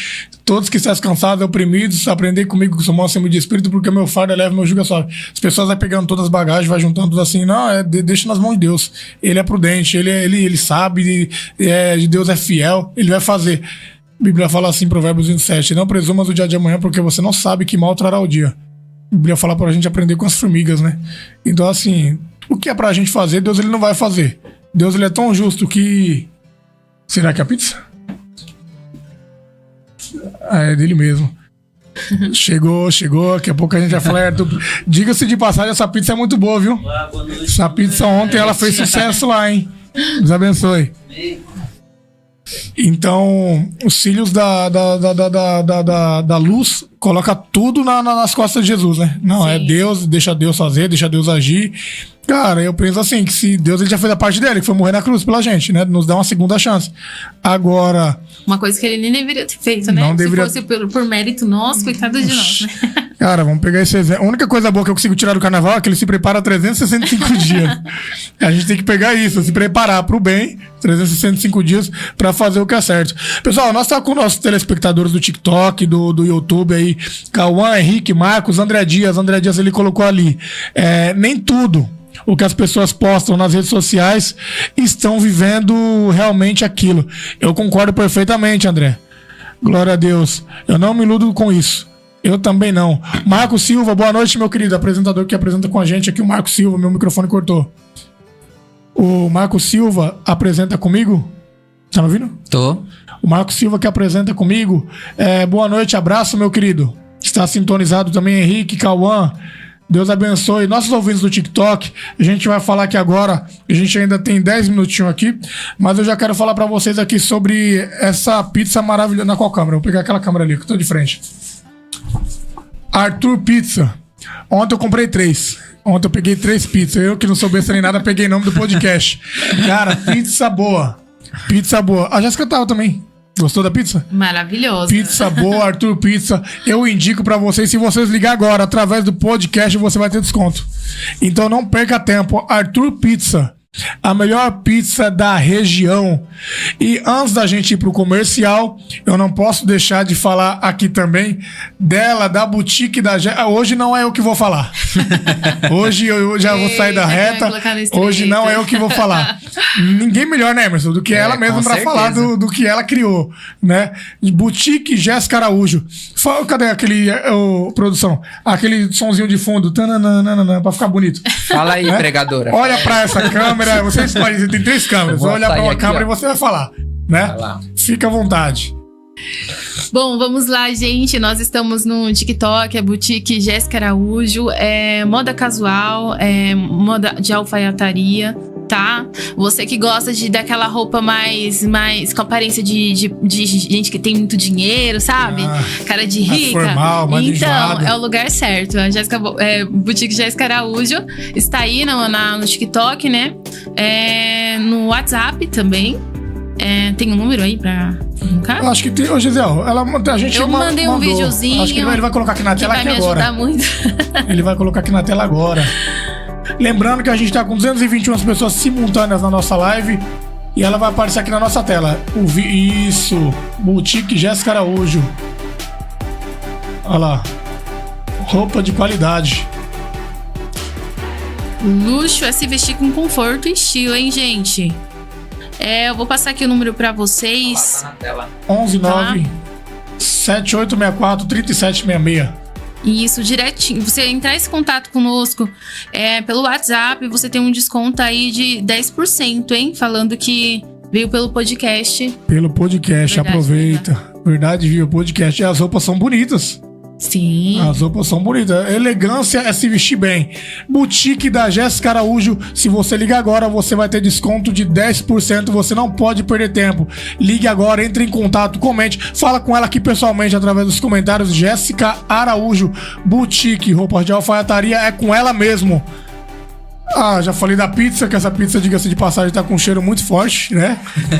todos que estás cansados e oprimidos, aprendei comigo que sou manso e humilde de espírito, porque meu fardo é leve, meu jugo é suave. As pessoas vão pegando todas as bagagens, vai juntando tudo assim, não, deixa nas mãos de Deus. Ele é prudente, ele sabe, de Deus é fiel, ele vai fazer. A Bíblia fala assim, Provérbios 27, não presumas o dia de amanhã, porque você não sabe que mal trará o dia. A Bíblia fala pra gente aprender com as formigas, né? Então, assim, o que é pra gente fazer, Deus ele não vai fazer. Deus ele é tão justo que... Será que é a pizza? É dele mesmo. Chegou, daqui a pouco a gente vai falar. Diga-se de passagem, essa pizza é muito boa, viu? Essa pizza ontem ela fez sucesso lá, hein? Deus abençoe. Então, os filhos da luz coloca tudo nas costas de Jesus, né? Não, sim. É Deus, deixa Deus fazer, deixa Deus agir. Cara, eu penso assim, que se Deus ele já fez a parte dele, que foi morrer na cruz pela gente, né? Nos dá uma segunda chance. Agora... Uma coisa que ele nem deveria ter feito, né? Não deveria... Se fosse por mérito nosso, coitado de nós, né? Cara, vamos pegar esse exemplo. A única coisa boa que eu consigo tirar do carnaval é que ele se prepara 365 dias. A gente tem que pegar isso, se preparar pro bem, 365 dias, pra fazer o que é certo. Pessoal, nós estamos com nossos telespectadores do TikTok, do YouTube aí, Cauã, Henrique, Marcos, André Dias. André Dias, ele colocou ali. Nem tudo o que as pessoas postam nas redes sociais estão vivendo realmente aquilo. Eu concordo perfeitamente, André. Glória a Deus. Eu não me iludo com isso. Eu também não. Marco Silva, boa noite, meu querido. Apresentador que apresenta com a gente aqui, o Marco Silva. Meu microfone cortou. O Marco Silva apresenta comigo? Tá me ouvindo? Tô. O Marco Silva que apresenta comigo. Boa noite, abraço, meu querido. Está sintonizado também, Henrique, Cauã. Deus abençoe. Nossos ouvintes do TikTok, a gente vai falar aqui agora. A gente ainda tem 10 minutinhos aqui, mas eu já quero falar pra vocês aqui sobre essa pizza maravilhosa. Na qual câmera? Vou pegar aquela câmera ali, que eu tô de frente. Arthur Pizza. Ontem eu comprei 3. Ontem eu peguei 3 pizzas. Eu que não sou besta nem nada, peguei nome do podcast. Cara, pizza boa. Pizza boa. A Jéssica tava também. Gostou da pizza? Maravilhoso. Pizza boa, Arthur Pizza. Eu indico pra vocês, se vocês ligar agora através do podcast, você vai ter desconto. Então não perca tempo. Arthur Pizza. A melhor pizza da região. E antes da gente ir pro comercial, eu não posso deixar de falar aqui também dela, da boutique da... Hoje não é eu que vou falar. Hoje eu já vou sair da reta. Hoje não é eu que vou falar. Ninguém melhor, né, Emerson? Do que ela mesma pra falar do que ela criou, né? Boutique Jéssica Araújo. Cadê aquele, produção? Aquele sonzinho de fundo, tananana, pra ficar bonito. Fala aí, pregadora. Olha pra essa câmera. Você escolhe, tem 3 câmeras. Vai olhar pra uma câmera e você vai falar, né? Vai lá. Fica à vontade. Bom, vamos lá, gente. Nós estamos no TikTok, a boutique Jéssica Araújo. Moda casual, moda de alfaiataria, tá? Você que gosta daquela roupa mais com aparência de gente que tem muito dinheiro, sabe? Cara de rica. Formal, mais então, enjoado. é o lugar certo. A boutique Jéssica Araújo está aí no TikTok, né? No WhatsApp também. Tem um número aí pra colocar? Eu acho que tem. Ô, Gisele, a gente eu mandei um videozinho. Acho que ele vai colocar aqui na tela aqui agora. Vai me ajudar muito. Ele vai colocar aqui na tela agora. Lembrando que a gente tá com 221 pessoas simultâneas na nossa live. E ela vai aparecer aqui na nossa tela. Isso. Boutique Jéssica Araújo. Olha lá. Roupa de qualidade. Luxo é se vestir com conforto e estilo, hein, gente? Eu vou passar aqui o número pra vocês. Tá na tela. 119-7864-3766. Isso, direitinho. Você entrar em contato conosco pelo WhatsApp, você tem um desconto aí de 10%, hein? Falando que veio pelo podcast. Pelo podcast, verdade, aproveita. Verdade, viu? Podcast. E as roupas são bonitas. Sim. As roupas são bonitas. Elegância é se vestir bem. Boutique da Jéssica Araújo. Se você ligar agora, você vai ter desconto de 10%. Você não pode perder tempo. Ligue agora, entre em contato, comente. Fala com ela aqui pessoalmente através dos comentários. Jéssica Araújo, Boutique, roupas de alfaiataria. É com ela mesmo. Já falei da pizza, que essa pizza, diga-se de passagem, tá com um cheiro muito forte, né?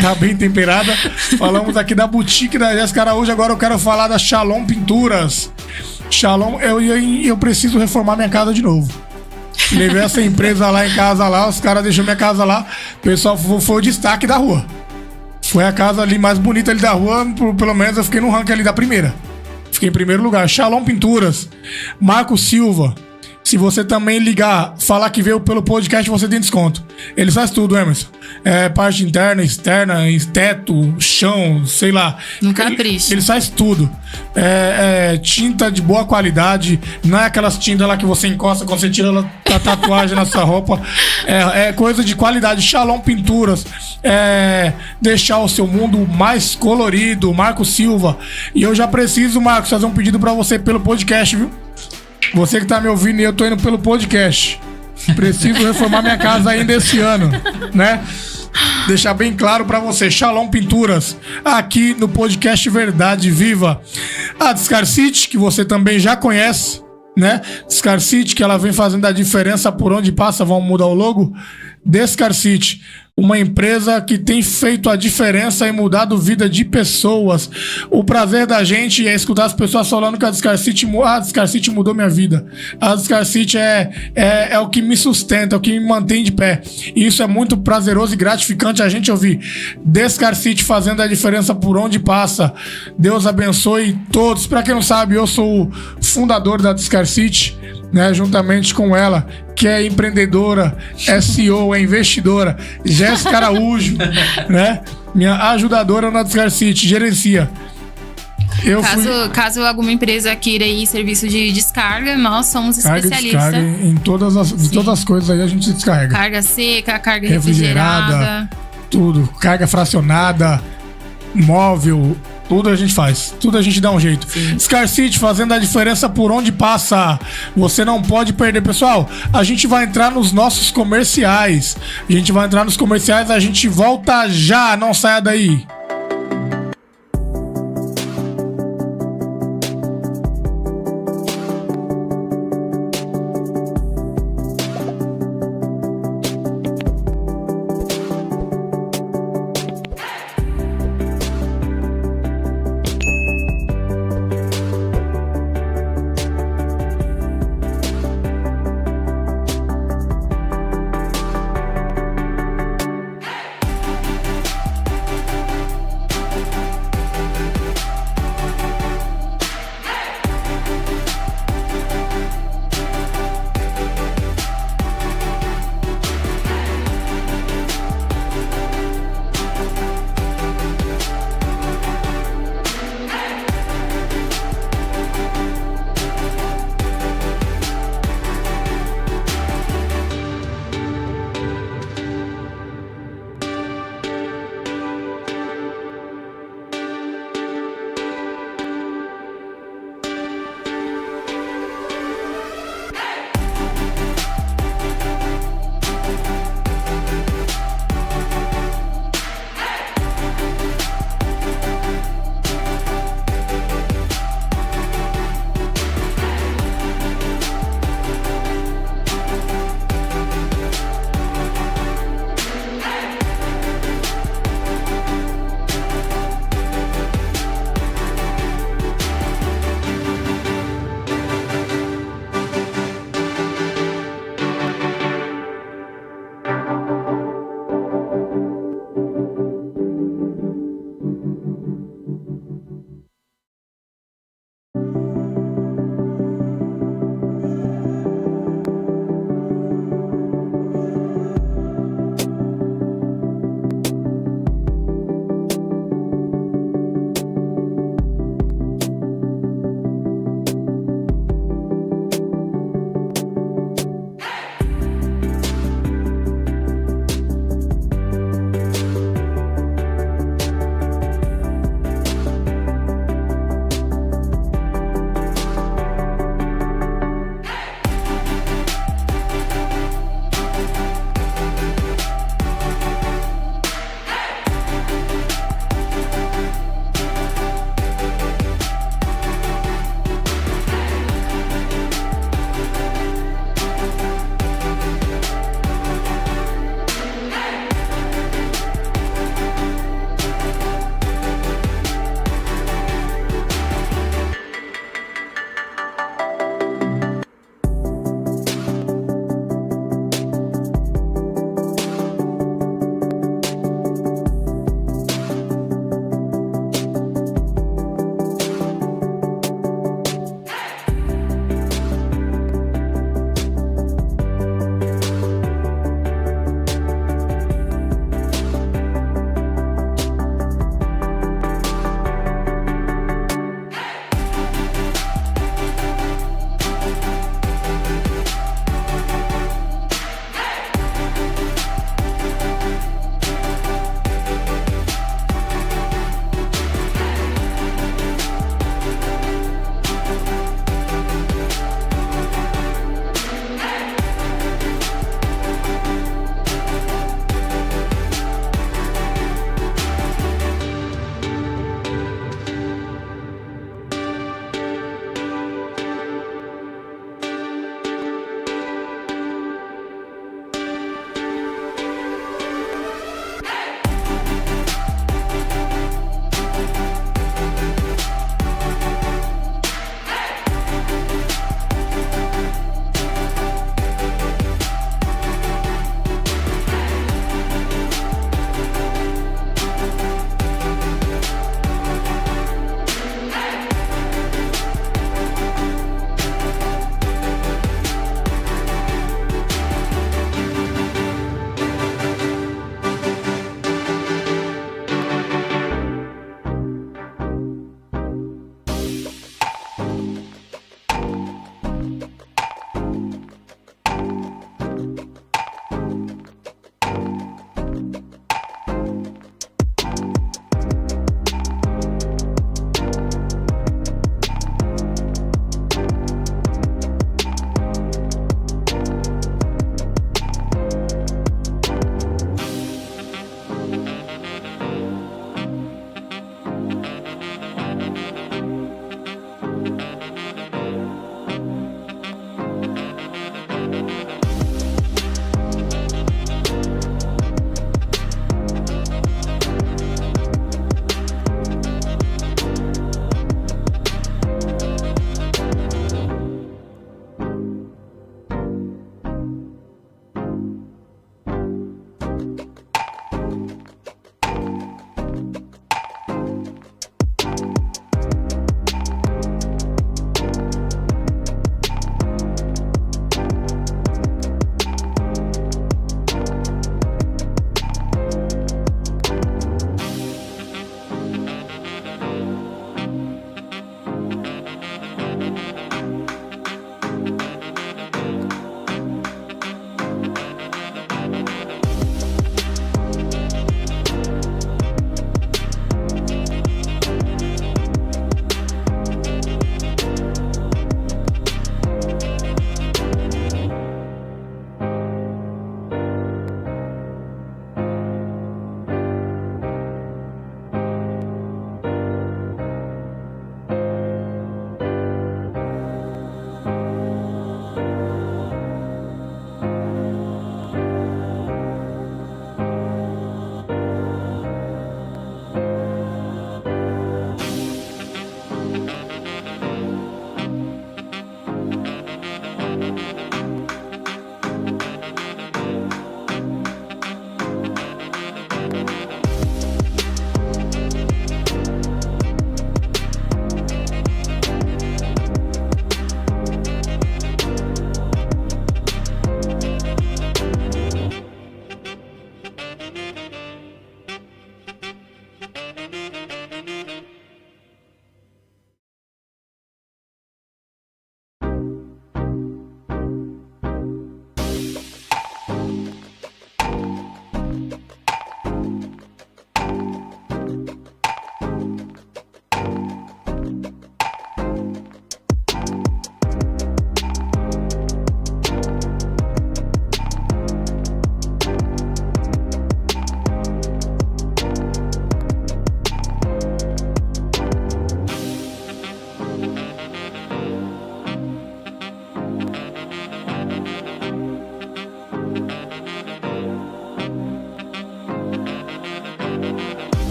Tá bem temperada. Falamos aqui da boutique da Jéssica Araújo. Agora eu quero falar da Shalom Pinturas. Shalom, eu preciso reformar minha casa de novo. Levei essa empresa lá em casa, lá, os caras deixaram minha casa lá. O pessoal foi o destaque da rua. Foi a casa ali mais bonita ali da rua, pelo menos eu fiquei no ranking ali da primeira. Fiquei em primeiro lugar. Shalom Pinturas. Marco Silva. Se você também ligar, falar que veio pelo podcast, você tem desconto. Ele faz tudo, Emerson. Parte interna, externa, teto, chão, sei lá. No capricho. Ele faz tudo. Tinta de boa qualidade. Não é aquelas tintas lá que você encosta quando você tira a tatuagem na sua roupa. É coisa de qualidade. Shalom Pinturas. Deixar o seu mundo mais colorido. Marco Silva. E eu já preciso, Marcos, fazer um pedido pra você pelo podcast, viu? Você que tá me ouvindo e eu tô indo pelo podcast. Preciso reformar minha casa ainda esse ano, né? Deixar bem claro pra você. Shalom Pinturas, aqui no podcast Verdade Viva. A Descarcite, que você também já conhece, né? Descarcite, que ela vem fazendo a diferença por onde passa. Vamos mudar o logo? Descarcite. uma empresa que tem feito a diferença e mudado a vida de pessoas. O prazer da gente é escutar as pessoas falando que a Discar City mudou minha vida. A Discar City é o que me sustenta, é o que me mantém de pé. E isso é muito prazeroso e gratificante a gente ouvir. Discar City fazendo a diferença por onde passa. Deus abençoe todos. Pra quem não sabe, eu sou o fundador da Discar City, né, juntamente com ela, que é empreendedora, é CEO, é investidora, Jéssica Araújo, né? Minha ajudadora na Discar City, gerencia. Caso alguma empresa queira ir serviço de descarga, nós somos especialistas. Descarga em todas as coisas aí a gente descarrega. Carga seca, carga refrigerada, tudo. Carga fracionada, móvel, tudo a gente faz. Tudo a gente dá um jeito. Sim. Discar City fazendo a diferença por onde passa. Você não pode perder. Pessoal, a gente vai entrar nos nossos comerciais. A gente volta já. Não saia daí.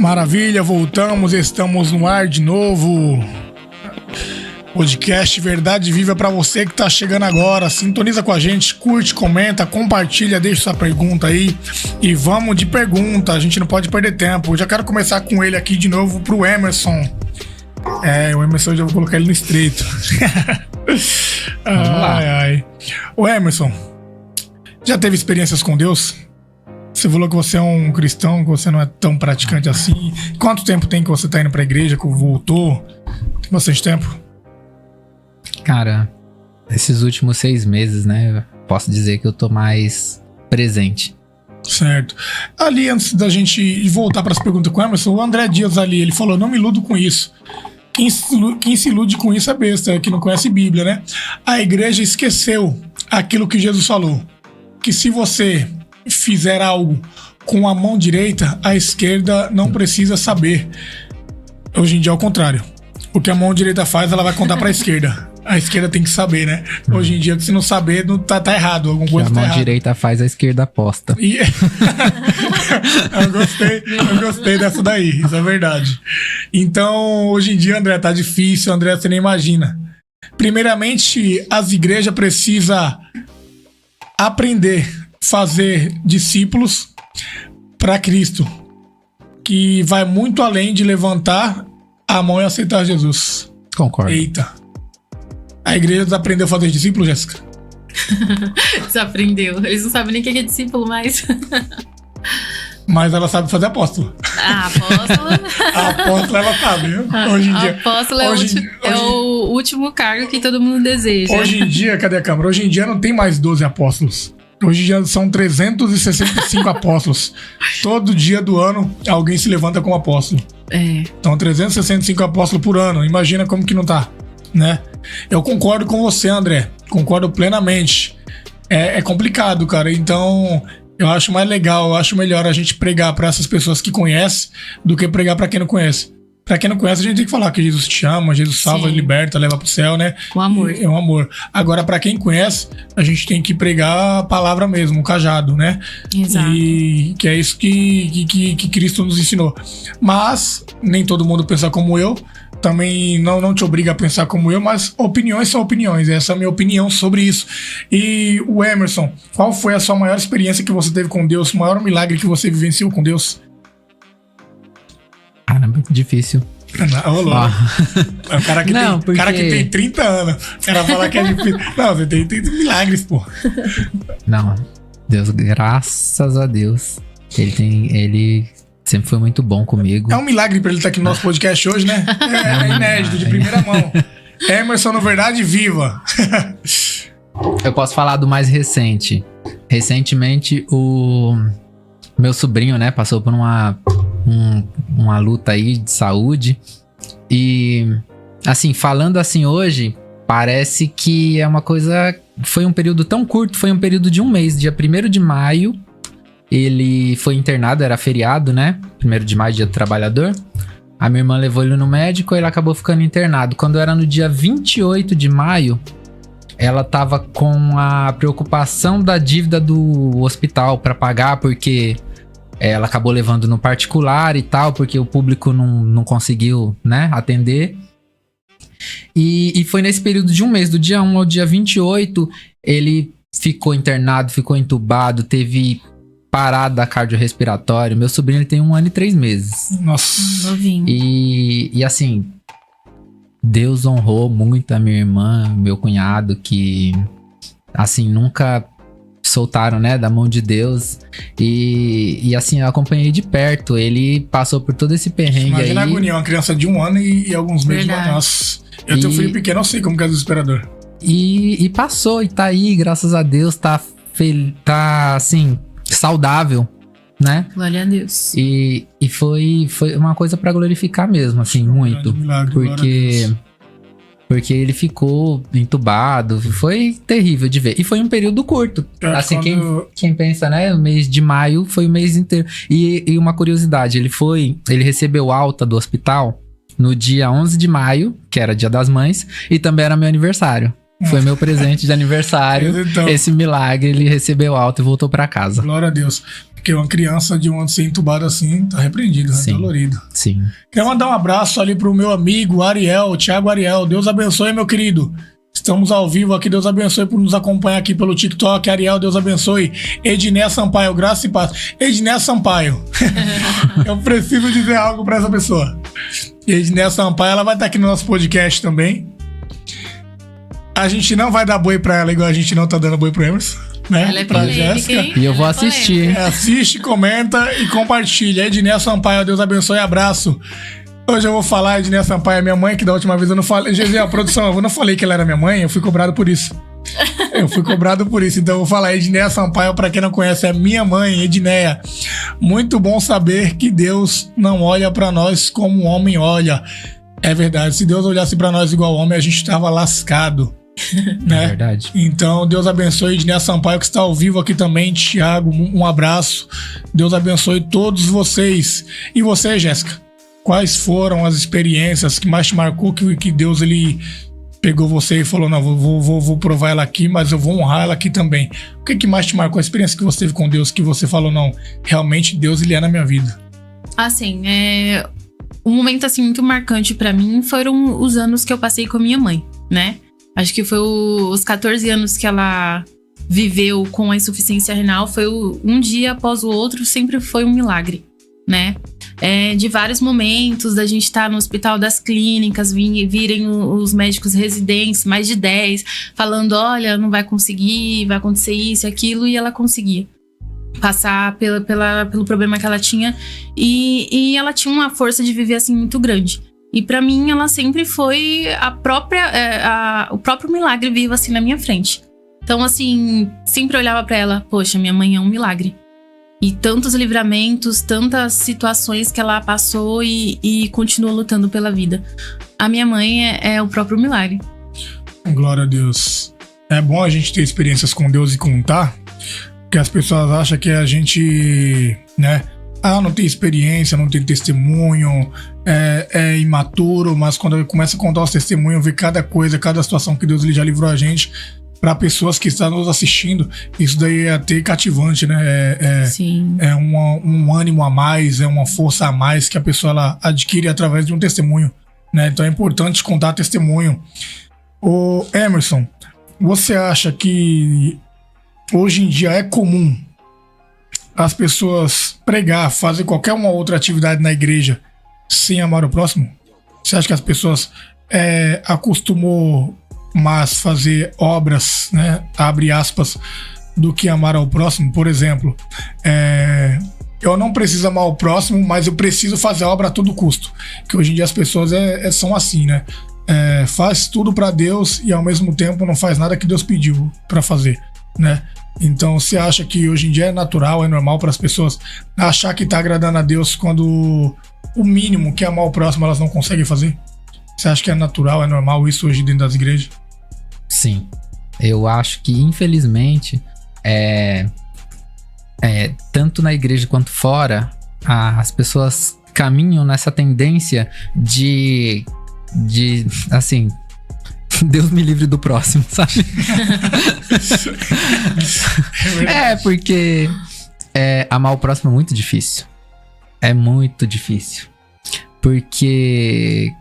Maravilha, voltamos, estamos no ar de novo. Podcast Verdade Viva pra você que tá chegando agora. Sintoniza com a gente, curte, comenta, compartilha, deixa sua pergunta aí. E vamos de pergunta, a gente não pode perder tempo. Eu já quero começar com ele aqui de novo pro Emerson. O Emerson eu já vou colocar ele no estreito. Vamos lá. O Emerson, já teve experiências com Deus? Você falou que você é um cristão, que você não é tão praticante assim. Quanto tempo tem que você tá indo pra igreja, que voltou? Tem bastante tempo? Cara, esses últimos 6 meses, né? Posso dizer que eu tô mais presente. Certo. Ali, antes da gente voltar para as perguntas com o Emerson, o André Dias ali, ele falou, não me iludo com isso. Quem se ilude com isso é besta, que não conhece Bíblia, né? A igreja esqueceu aquilo que Jesus falou. Que se você fizer algo com a mão direita, a esquerda não precisa saber. Hoje em dia é o contrário. O que a mão direita faz, ela vai contar para a esquerda. A esquerda tem que saber, né? Hoje em dia, se não saber, não tá errado. Alguma coisa tá errada. A mão direita faz, a esquerda aposta. E... eu gostei dessa daí, isso é verdade. Então, hoje em dia, André, tá difícil, André, você nem imagina. Primeiramente, as igrejas precisam aprender a fazer discípulos para Cristo, que vai muito além de levantar a mão e aceitar Jesus. Concordo. Eita. A igreja desaprendeu a fazer discípulos, Jéssica? Desaprendeu. Eles não sabem nem o que é discípulo mais. Mas ela sabe fazer apóstolo. A apóstola. A apóstola ela sabe, viu? Hoje em dia. A apóstola é o último cargo que todo mundo deseja. Hoje em dia, cadê a câmera? Hoje em dia não tem mais 12 apóstolos. Hoje em dia são 365 apóstolos. Todo dia do ano alguém se levanta como apóstolo. Então 365 apóstolos por ano. Imagina como que não tá, né? Eu concordo com você, André. Concordo plenamente. É complicado, cara. Então, eu acho mais legal, eu acho melhor a gente pregar para essas pessoas que conhecem do que pregar para quem não conhece. Pra quem não conhece, a gente tem que falar que Jesus te ama, Jesus salva, liberta, leva pro céu, né? O amor. É um amor. Agora, pra quem conhece, a gente tem que pregar a palavra mesmo, o cajado, né? Exato. E que é isso que Cristo nos ensinou. Mas, nem todo mundo pensa como eu. Também não te obriga a pensar como eu, mas opiniões são opiniões. Essa é a minha opinião sobre isso. E o Emerson, qual foi a sua maior experiência que você teve com Deus? O maior milagre que você vivenciou com Deus? Caramba, difícil. O cara que tem 30 anos. O cara fala que é difícil. Não, você tem milagres, pô. Não, Deus, graças a Deus. Ele sempre foi muito bom comigo. É um milagre pra ele estar aqui no nosso podcast hoje, né? É inédito, de primeira mão. Emerson, na verdade, viva. Eu posso falar do mais recente. Recentemente, o meu sobrinho, né, passou por uma luta aí de saúde. E, assim, falando assim hoje, parece que é uma coisa... Foi um período tão curto, foi um período de 1 mês. Dia 1º de maio, ele foi internado, era feriado, né? 1º de maio, dia do trabalhador. A minha irmã levou ele no médico e ele acabou ficando internado. Quando era no dia 28 de maio, ela tava com a preocupação da dívida do hospital pra pagar, porque ela acabou levando no particular e tal, porque o público não conseguiu, né, atender. E foi nesse período de 1 mês, do dia 1 ao dia 28, ele ficou internado, ficou entubado, teve parada cardiorrespiratória. Meu sobrinho, ele tem 1 ano e 3 meses. Nossa. Novinho. E assim, Deus honrou muito a minha irmã, meu cunhado, que, assim, nunca soltaram, né, da mão de Deus. E assim, eu acompanhei de perto. Ele passou por todo esse perrengue. Imagina aí. a agonia, uma criança de 1 ano e alguns meses. Nossa, eu tenho filho pequeno, eu sei como que é desesperador. E passou, e tá aí, graças a Deus, tá assim, saudável, né? Glória a Deus. E foi uma coisa pra glorificar mesmo, assim, muito. Milagre, Porque ele ficou entubado, foi terrível de ver. E foi um período curto. Assim, quem pensa, né? O mês de maio foi o mês inteiro. E uma curiosidade, ele recebeu alta do hospital no dia 11 de maio, que era dia das mães, e também era meu aniversário. Foi meu presente de aniversário. Então, esse milagre, ele recebeu alta e voltou pra casa. Glória a Deus. Porque uma criança de um ano ser entubada assim, tá repreendido, né? Dolorido. Sim. Quero mandar um abraço ali pro meu amigo Ariel, Thiago Ariel. Deus abençoe, meu querido. Estamos ao vivo aqui, Deus abençoe por nos acompanhar aqui pelo TikTok. Ariel, Deus abençoe. Edné Sampaio, graça e paz. Edné Sampaio. Eu preciso dizer algo pra essa pessoa. Edné Sampaio, ela vai estar aqui no nosso podcast também. A gente não vai dar boi pra ela igual a gente não tá dando boi pro Emerson, né? Ela é pra polêmica, Jéssica. hein? E eu vou Ela é assistir. polêmica. Assiste, comenta e compartilha. Edné Sampaio, Deus abençoe, abraço. Hoje eu vou falar, Edné Sampaio é minha mãe, que da última vez eu não falei. GG, a produção, eu não falei que ela era minha mãe, eu fui cobrado por isso. Então eu vou falar, Edné Sampaio, pra quem não conhece, é minha mãe, Ednéia. Muito bom saber que Deus não olha pra nós como o homem olha. É verdade, se Deus olhasse pra nós igual homem, a gente tava lascado. Né? É verdade. Então, Deus abençoe Edné Sampaio, que está ao vivo aqui também. Thiago, um abraço. Deus abençoe todos vocês. E você, Jéssica? Quais foram as experiências que mais te marcou, que Deus ele pegou você e falou, não, vou provar ela aqui, mas eu vou honrar ela aqui também. O que mais te marcou? A experiência que você teve com Deus, que você falou, não, realmente Deus ele é na minha vida. Assim, um momento assim muito marcante pra mim foram os anos que eu passei com a minha mãe, né? Acho que foi os 14 anos que ela viveu com a insuficiência renal, foi um dia após o outro, sempre foi um milagre, né? De vários momentos, da gente estar no hospital das clínicas, virem os médicos residentes, mais de 10, falando, olha, não vai conseguir, vai acontecer isso e aquilo, e ela conseguia passar pelo problema que ela tinha, e ela tinha uma força de viver assim muito grande. E pra mim, ela sempre foi o próprio milagre vivo assim na minha frente. Então, assim, sempre olhava pra ela, poxa, minha mãe é um milagre. E tantos livramentos, tantas situações que ela passou e continua lutando pela vida. A minha mãe é o próprio milagre. Glória a Deus. É bom a gente ter experiências com Deus e contar, porque as pessoas acham que a gente, né, não tem experiência, não tem testemunho, é imaturo, mas quando começa a contar os testemunhos, ver cada coisa, cada situação que Deus já livrou a gente, para pessoas que estão nos assistindo, isso daí é até cativante, né? Sim. É um ânimo a mais, é uma força a mais que a pessoa ela adquire através de um testemunho, né? Então é importante contar testemunho. Ô Emerson, você acha que hoje em dia é comum as pessoas pregar, fazer qualquer uma outra atividade na igreja sem amar o próximo? Você acha que as pessoas acostumou mais fazer obras, né, abre aspas, do que amar ao próximo? Por exemplo, eu não preciso amar o próximo, mas eu preciso fazer a obra a todo custo. Que hoje em dia as pessoas são assim, né? Faz tudo pra Deus e ao mesmo tempo não faz nada que Deus pediu pra fazer, né? Então, você acha que hoje em dia é natural, é normal para as pessoas achar que tá agradando a Deus quando o mínimo, que é amar o próximo, elas não conseguem fazer? Você acha que é natural, é normal isso hoje dentro das igrejas? Sim. Eu acho que, infelizmente, tanto na igreja quanto fora, as pessoas caminham nessa tendência de assim, Deus me livre do próximo, sabe? Porque amar o próximo é muito difícil. É muito difícil. Porque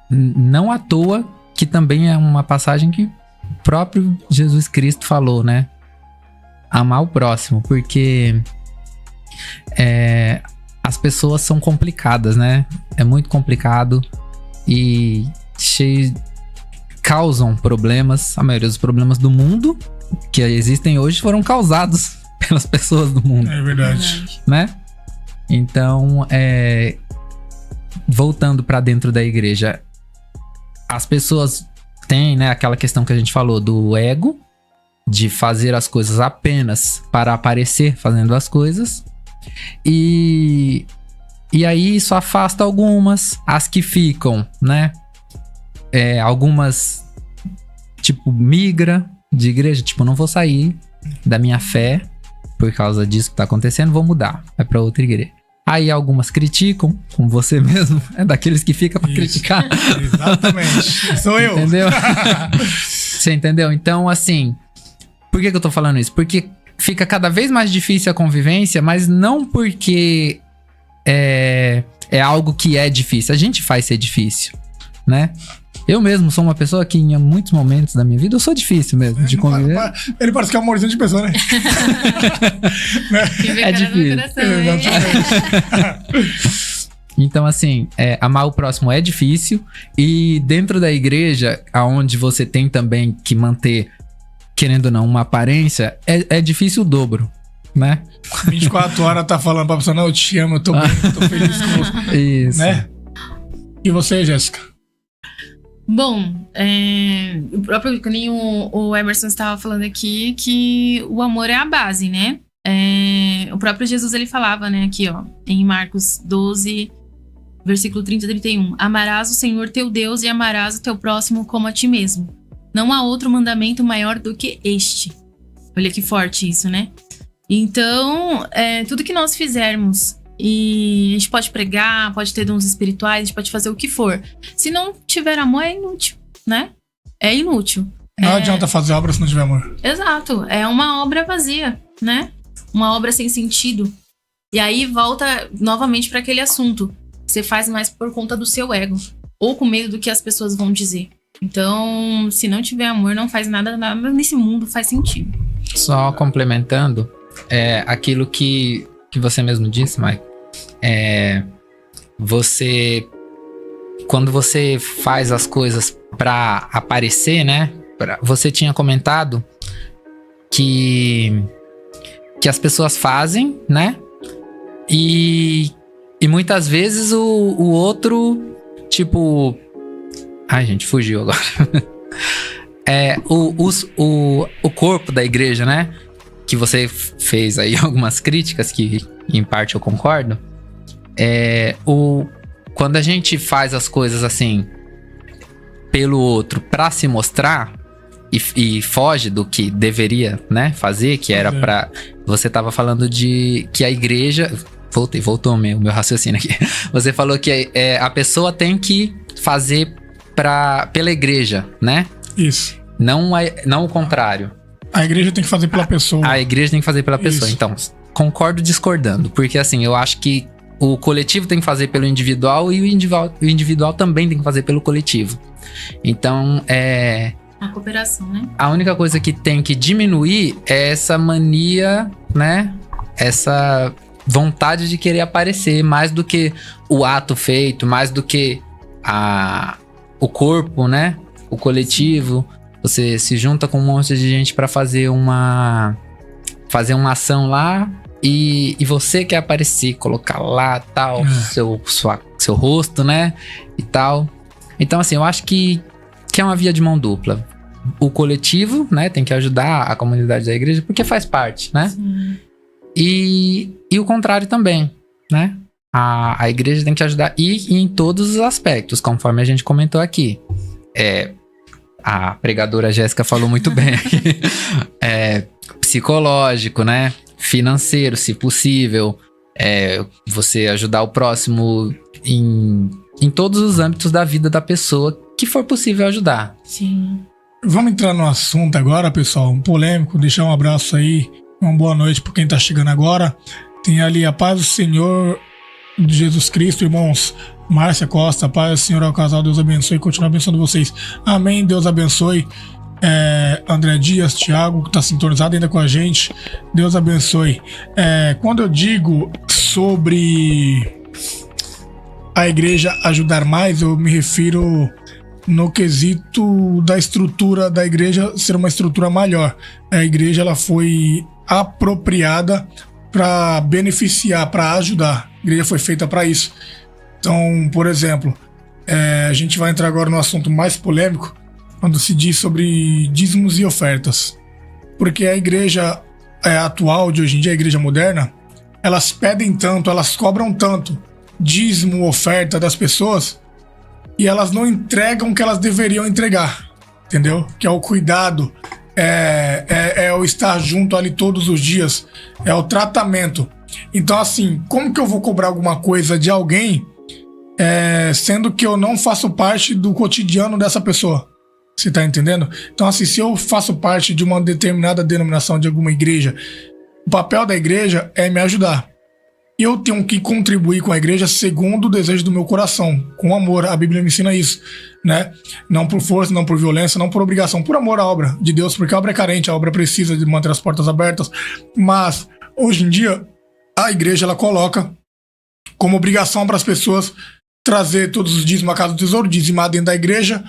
não à toa que também é uma passagem que o próprio Jesus Cristo falou, né? Amar o próximo, porque as pessoas são complicadas, né? É muito complicado e causam problemas. A maioria dos problemas do mundo que existem hoje foram causados pelas pessoas do mundo. É verdade. Né? Então, voltando para dentro da igreja, as pessoas têm, né, aquela questão que a gente falou do ego, de fazer as coisas apenas para aparecer fazendo as coisas. E aí isso afasta algumas, as que ficam, né? Algumas, tipo, migra de igreja, tipo, não vou sair da minha fé por causa disso que tá acontecendo, vou mudar, vai pra outra igreja. Aí algumas criticam, como você mesmo, é daqueles que fica pra criticar. Exatamente, sou eu. Entendeu? Você entendeu? Então, assim, por que eu tô falando isso? Porque fica cada vez mais difícil a convivência, mas não porque é algo que é difícil. A gente faz ser difícil, né? Eu mesmo sou uma pessoa que em muitos momentos da minha vida eu sou difícil mesmo de conviver. Ele parece que é um amorzinho de pessoa, né? É difícil. Então, assim, amar o próximo é difícil. E dentro da igreja, onde você tem também que manter, querendo ou não, uma aparência, é difícil o dobro, né? 24 horas tá falando pra pessoa, não, eu te amo, eu tô bem, eu tô feliz com você. Isso. Né? E você, Jéssica? Bom, o próprio que nem o Emerson estava falando aqui, que o amor é a base, né? O próprio Jesus, ele falava, né, aqui, ó, em Marcos 12, versículo 30 e 31. Amarás o Senhor teu Deus e amarás o teu próximo como a ti mesmo. Não há outro mandamento maior do que este. Olha que forte isso, né? Então, tudo que nós fizermos, e a gente pode pregar, pode ter dons espirituais, a gente pode fazer o que for. Se não tiver amor, é inútil, né? É inútil. Não adianta fazer obra se não tiver amor. Exato. É uma obra vazia, né? Uma obra sem sentido. E aí volta novamente para aquele assunto. Você faz mais por conta do seu ego. Ou com medo do que as pessoas vão dizer. Então, se não tiver amor, não faz nada nesse mundo faz sentido. Só complementando, aquilo que você mesmo disse, Mike. Quando você faz as coisas pra aparecer, né? Você tinha comentado que as pessoas fazem, né? E muitas vezes o outro, tipo... Ai, gente, fugiu agora. O corpo da igreja, né? Que você fez aí algumas críticas, que em parte eu concordo. Quando a gente faz as coisas assim pelo outro pra se mostrar e foge do que deveria, né, fazer, que era pra... Você tava falando de que a igreja... Voltou o meu raciocínio aqui. Você falou que a pessoa tem que fazer pela igreja, né? Isso. Não o contrário. A igreja tem que fazer pela pessoa. A igreja tem que fazer pela pessoa. Isso. Então, concordo discordando. Porque assim, eu acho que o coletivo tem que fazer pelo individual e o individual também tem que fazer pelo coletivo. Então, a cooperação, né? A única coisa que tem que diminuir é essa mania, né? Essa vontade de querer aparecer mais do que o ato feito, mais do que o corpo, né? O coletivo. Você se junta com um monte de gente pra fazer uma ação lá e você quer aparecer, colocar lá, tal, seu rosto, né? E tal. Então, assim, eu acho que é uma via de mão dupla. O coletivo, né? Tem que ajudar a comunidade da igreja, porque faz parte, né? Sim. E o contrário também, né? A igreja tem que ajudar e em todos os aspectos, conforme a gente comentou aqui. A pregadora Jéssica falou muito bem aqui. Psicológico, né? Financeiro, se possível. Você ajudar o próximo em todos os âmbitos da vida da pessoa que for possível ajudar. Sim. Vamos entrar no assunto agora, pessoal. Um polêmico, deixar um abraço aí. Uma boa noite para quem tá chegando agora. Tem ali a paz do Senhor de Jesus Cristo, irmãos. Márcia Costa, paz do Senhor ao casal, Deus abençoe e continue abençoando vocês. Amém, Deus abençoe. André Dias, Thiago, que tá sintonizado ainda com a gente, Deus abençoe. Quando eu digo sobre a igreja ajudar mais, eu me refiro no quesito da estrutura da igreja ser uma estrutura maior. A igreja ela foi apropriada para beneficiar, para ajudar. A igreja foi feita para isso. Então, por exemplo, a gente vai entrar agora no assunto mais polêmico, quando se diz sobre dízimos e ofertas. Porque a igreja atual, de hoje em dia, a igreja moderna, elas pedem tanto, elas cobram tanto dízimo, oferta das pessoas, e elas não entregam o que elas deveriam entregar, entendeu? Que é o cuidado, é o estar junto ali todos os dias, é o tratamento. Então, assim, como que eu vou cobrar alguma coisa de alguém, sendo que eu não faço parte do cotidiano dessa pessoa? Você tá entendendo? Então, assim, se eu faço parte de uma determinada denominação de alguma igreja, O papel da igreja é me ajudar. Eu tenho que contribuir com a igreja segundo o desejo do meu coração, com amor. A Bíblia me ensina isso, né? Não por força, não por violência, não por obrigação, por amor à obra de Deus, porque a obra é carente, a obra precisa de manter as portas abertas. Mas, hoje em dia, a igreja, ela coloca como obrigação para as pessoas trazer todos os dízimos à casa do tesouro, dizimar dentro da igreja,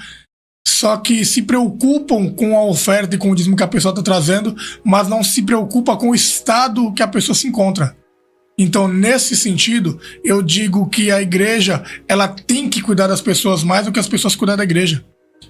só que se preocupam com a oferta e com o dízimo que a pessoa está trazendo, mas não se preocupa com o estado que a pessoa se encontra. Então, nesse sentido, eu digo que a igreja, ela tem que cuidar das pessoas mais do que as pessoas cuidar da igreja.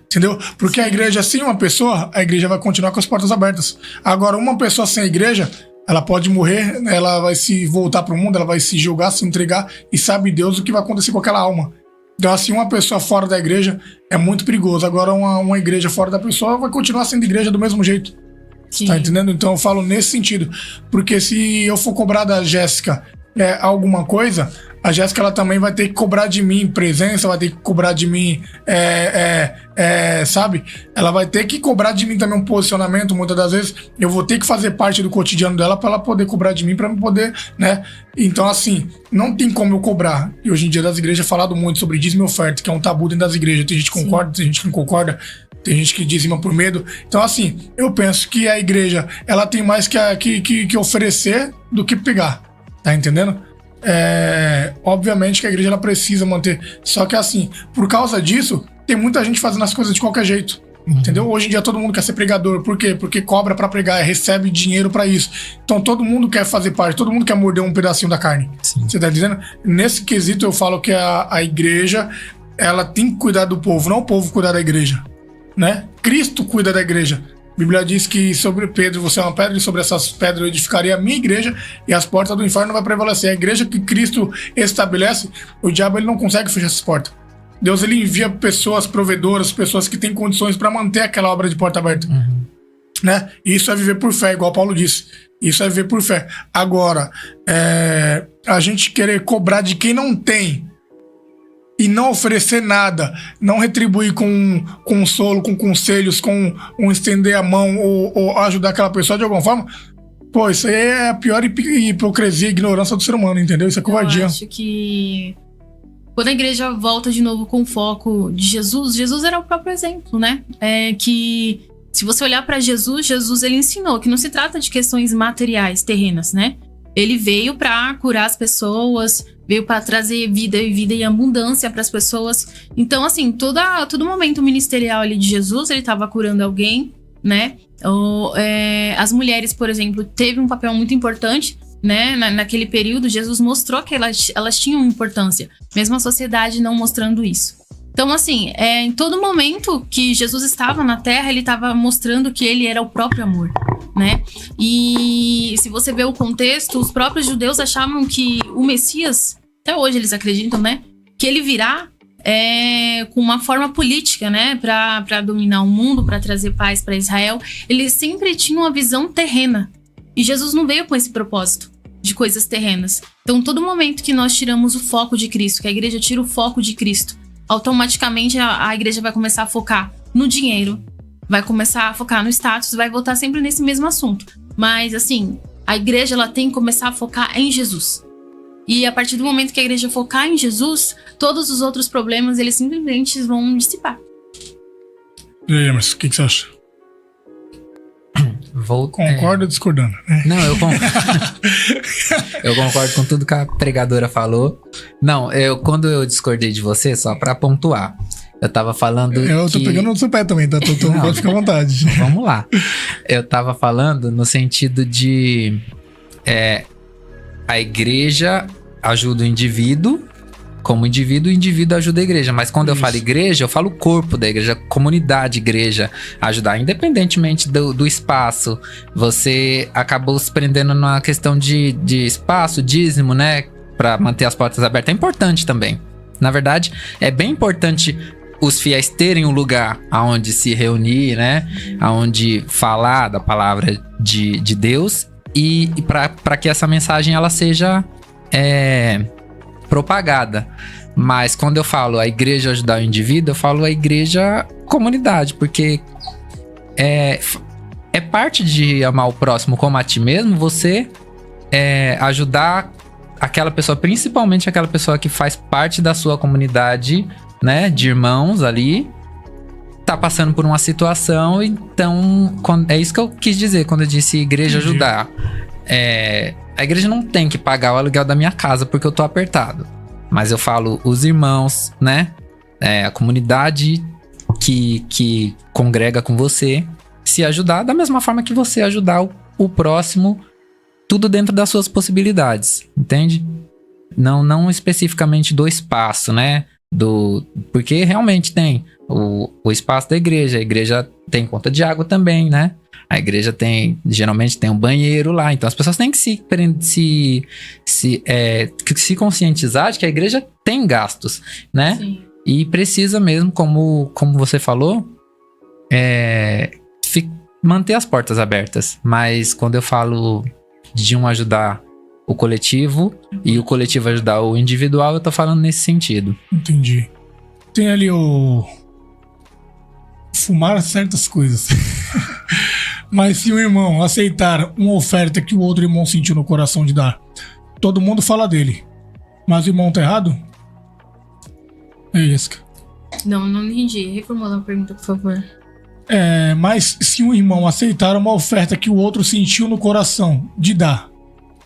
Entendeu? Porque a igreja sem uma pessoa, a igreja vai continuar com as portas abertas. Agora, uma pessoa sem a igreja, ela pode morrer, ela vai se voltar para o mundo, ela vai se julgar, se entregar, e sabe Deus o que vai acontecer com aquela alma. Então, assim, uma pessoa fora da igreja é muito perigoso. Agora, uma igreja fora da pessoa vai continuar sendo igreja do mesmo jeito. Sim. Tá entendendo? Então eu falo nesse sentido. Porque se eu for cobrar da Jéssica alguma coisa, a Jéssica, ela também vai ter que cobrar de mim presença, vai ter que cobrar de mim, sabe? Ela vai ter que cobrar de mim também um posicionamento. Muitas das vezes eu vou ter que fazer parte do cotidiano dela para ela poder cobrar de mim, para eu poder, né? Então, assim, não tem como eu cobrar. E hoje em dia das igrejas é falado muito sobre dízimo e oferta, que é um tabu dentro das igrejas. Tem gente que concorda, tem gente que não concorda. Tem gente que dizima por medo. Então, assim, eu penso que a igreja, ela tem mais que oferecer do que pegar. Tá entendendo? Obviamente que a igreja, ela precisa manter. Só que, assim, por causa disso, tem muita gente fazendo as coisas de qualquer jeito. Entendeu? Hoje em dia todo mundo quer ser pregador. Por quê? Porque cobra pra pregar, recebe dinheiro pra isso. Então todo mundo quer fazer parte, todo mundo quer morder um pedacinho da carne. Sim. Você tá dizendo? Nesse quesito eu falo que a igreja, ela tem que cuidar do povo, não o povo cuidar da igreja. Né? Cristo cuida da igreja. A Bíblia diz que sobre Pedro, você é uma pedra, e sobre essas pedras eu edificaria a minha igreja, e as portas do inferno não vai prevalecer. A igreja que Cristo estabelece, o diabo, ele não consegue fechar essas portas. Deus, ele envia pessoas provedoras, pessoas que têm condições para manter aquela obra de porta aberta. Né? E isso é viver por fé, igual Paulo disse. Isso é viver por fé. Agora, a gente querer cobrar de quem não tem e não oferecer nada, não retribuir com consolo, com conselhos, com estender a mão ou ajudar aquela pessoa de alguma forma, pô, isso aí é a pior hipocrisia e ignorância do ser humano, entendeu? Isso é covardia. Eu acho que quando a igreja volta de novo com o foco de Jesus, Jesus era o próprio exemplo, né? Que se você olhar para Jesus, ele ensinou que não se trata de questões materiais, terrenas, né? Ele veio para curar as pessoas, veio para trazer vida e abundância para as pessoas. Então, assim, todo momento ministerial ali de Jesus, ele estava curando alguém, né? As mulheres, por exemplo, teve um papel muito importante, né? Naquele período, Jesus mostrou que elas tinham importância, mesmo a sociedade não mostrando isso. Então, assim, em todo momento que Jesus estava na Terra, ele estava mostrando que ele era o próprio amor, né? E se você vê o contexto, os próprios judeus achavam que o Messias, até hoje eles acreditam, né? Que ele virá com uma forma política, né? Para dominar o mundo, para trazer paz para Israel. Eles sempre tinham uma visão terrena. E Jesus não veio com esse propósito de coisas terrenas. Então, todo momento que nós tiramos o foco de Cristo, que a igreja tira o foco de Cristo, automaticamente a igreja vai começar a focar no dinheiro, vai começar a focar no status, vai voltar sempre nesse mesmo assunto. Mas, assim, a igreja, ela tem que começar a focar em Jesus. E a partir do momento que a igreja focar em Jesus, todos os outros problemas, eles simplesmente vão dissipar. E aí, Emerson, o que você acha? Concorda ou discordando? Não, eu concordo. Eu concordo com tudo que a pregadora falou. Não, quando eu discordei de você, só pra pontuar, eu tava falando eu tô pegando no seu pé também, tá? Pode ficar à vontade. Vamos lá. Eu tava falando no sentido de a igreja ajuda o indivíduo. Como indivíduo, o indivíduo ajuda a igreja. Mas quando eu falo igreja, eu falo corpo da igreja, comunidade, igreja. Ajudar independentemente do espaço. Você acabou se prendendo na questão de espaço, dízimo, né? Pra manter as portas abertas. É importante também. Na verdade, é bem importante os fiéis terem um lugar aonde se reunir, né? Aonde falar da palavra de Deus. E para que essa mensagem ela seja propagada. Mas quando eu falo a igreja ajudar o indivíduo, eu falo a igreja comunidade, porque é parte de amar o próximo como a ti mesmo, você ajudar aquela pessoa, principalmente aquela pessoa que faz parte da sua comunidade, né, de irmãos ali, tá passando por uma situação. Então, é isso que eu quis dizer quando eu disse igreja ajudar. A igreja não tem que pagar o aluguel da minha casa porque eu tô apertado. Mas eu falo os irmãos, né, a comunidade que congrega com você, se ajudar da mesma forma que você ajudar o próximo, tudo dentro das suas possibilidades, entende? Não especificamente do espaço, né? Porque realmente tem o espaço da igreja. A igreja tem conta de água também, né? A igreja geralmente tem um banheiro lá. Então as pessoas têm que se conscientizar de que a igreja tem gastos, né? Sim. E precisa mesmo, como você falou, manter as portas abertas. Mas quando eu falo de um ajudar o coletivo e o coletivo ajudar o individual, eu tô falando nesse sentido. Entendi. Tem ali o fumar certas coisas. Mas se o irmão aceitar uma oferta que o outro irmão sentiu no coração de dar, todo mundo fala dele. Mas o irmão tá errado? Jessica. Não entendi. Reformula a pergunta, por favor. Mas se um irmão aceitar uma oferta que o outro sentiu no coração de dar,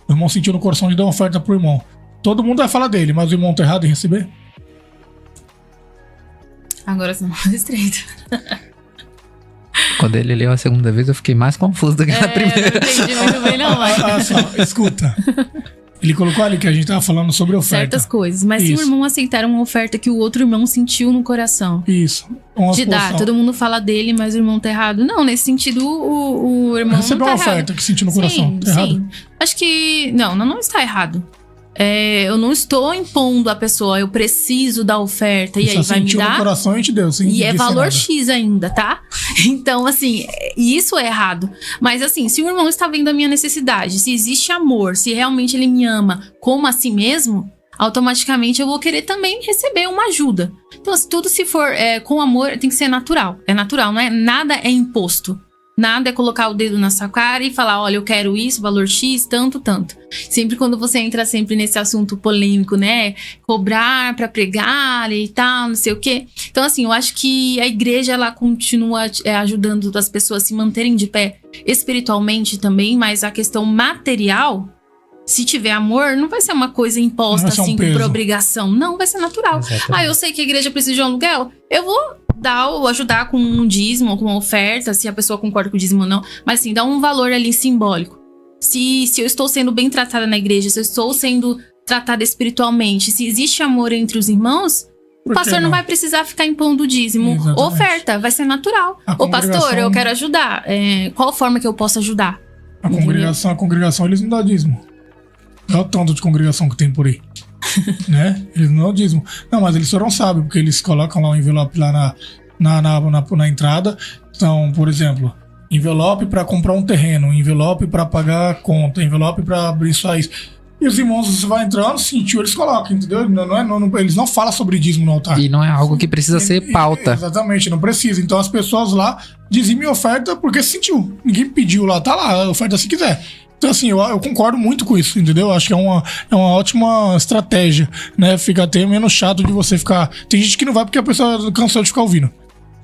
o irmão sentiu no coração de dar uma oferta pro irmão, todo mundo vai falar dele, mas o irmão tá errado em receber? Agora você não foi estreito. Quando ele leu a segunda vez, eu fiquei mais confuso do que na primeira. Eu não entendi muito bem, não. Só, escuta. Ele colocou ali que a gente tava falando sobre oferta. Certas coisas. Mas Isso. se o irmão aceitar uma oferta que o outro irmão sentiu no coração. Isso. Uma De dar, posição. todo mundo fala dele, mas o irmão tá errado. Não, nesse sentido, o irmão Recebeu não uma tá errado. oferta que sentiu no coração. Sim, Tá errado? sim. Acho que... Não está errado. Eu não estou impondo a pessoa, eu preciso da oferta, e Ele aí só vai me sentiu no dar... coração e te deu. Sem E é dizer valor nada. X ainda, tá? Então, assim, isso é errado. Mas, assim, se o irmão está vendo a minha necessidade, se existe amor, se realmente ele me ama como a si mesmo, automaticamente eu vou querer também receber uma ajuda. Então, se tudo se for com amor, tem que ser natural. É natural, não é? Nada é imposto. Nada é colocar o dedo na sua cara e falar, olha, eu quero isso, valor X, tanto. Sempre quando você entra sempre nesse assunto polêmico, né? Cobrar pra pregar e tal, não sei o quê. Então, assim, eu acho que a igreja, ela continua ajudando as pessoas a se manterem de pé espiritualmente também, mas a questão material, se tiver amor, não vai ser uma coisa imposta, Não vai ser um assim, peso. por obrigação. Não, vai ser natural. Exatamente. Eu sei que a igreja precisa de um aluguel, eu vou dar ou ajudar com um dízimo ou com uma oferta, se a pessoa concorda com o dízimo ou não, mas assim, dá um valor ali simbólico. Se eu estou sendo bem tratada na igreja, se eu estou sendo tratada espiritualmente, se existe amor entre os irmãos, o Por que pastor não vai precisar ficar impondo dízimo. Exatamente. Oferta, vai ser natural. A Ô pastor, congregação- eu quero ajudar. Qual forma que eu posso ajudar? A congregação, eles não dão dízimo. Olha o tanto de congregação que tem por aí. Né? Eles não dão dízimo. Não, mas eles foram sábios, porque eles colocam lá o envelope lá na entrada. Então, por exemplo, envelope para comprar um terreno, envelope para pagar a conta, envelope para abrir só isso. E os irmãos, você vai entrando, sentiu, eles colocam, entendeu? Eles não falam sobre dízimo no altar. E não é algo que precisa ser pauta. Exatamente, não precisa. Então as pessoas lá dizimem oferta porque sentiu. Ninguém pediu lá, tá lá, a oferta se quiser. Então, assim, eu concordo muito com isso, entendeu? Acho que é uma ótima estratégia, né? Fica até menos chato de você ficar... Tem gente que não vai porque a pessoa cansou de ficar ouvindo.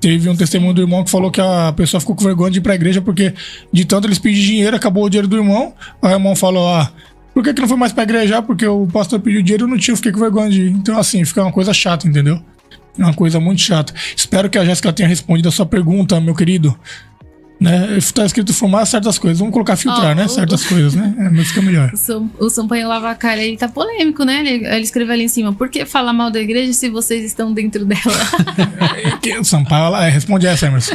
Teve um testemunho do irmão que falou que a pessoa ficou com vergonha de ir pra igreja porque de tanto eles pedirem dinheiro, acabou o dinheiro do irmão. Aí o irmão falou, por que não foi mais pra igreja? Porque o pastor pediu dinheiro e eu não tinha, eu fiquei com vergonha de ir. Então, assim, fica uma coisa chata, entendeu? É uma coisa muito chata. Espero que a Jéssica tenha respondido a sua pergunta, meu querido. Né? Tá escrito fumar certas coisas. Vamos colocar filtrar, né? Certas coisas, né? Mas fica melhor. O Sampaio Lavacara, ele tá polêmico, né? Ele escreveu ali em cima, por que falar mal da igreja se vocês estão dentro dela? O Sampaio, responde essa, Emerson.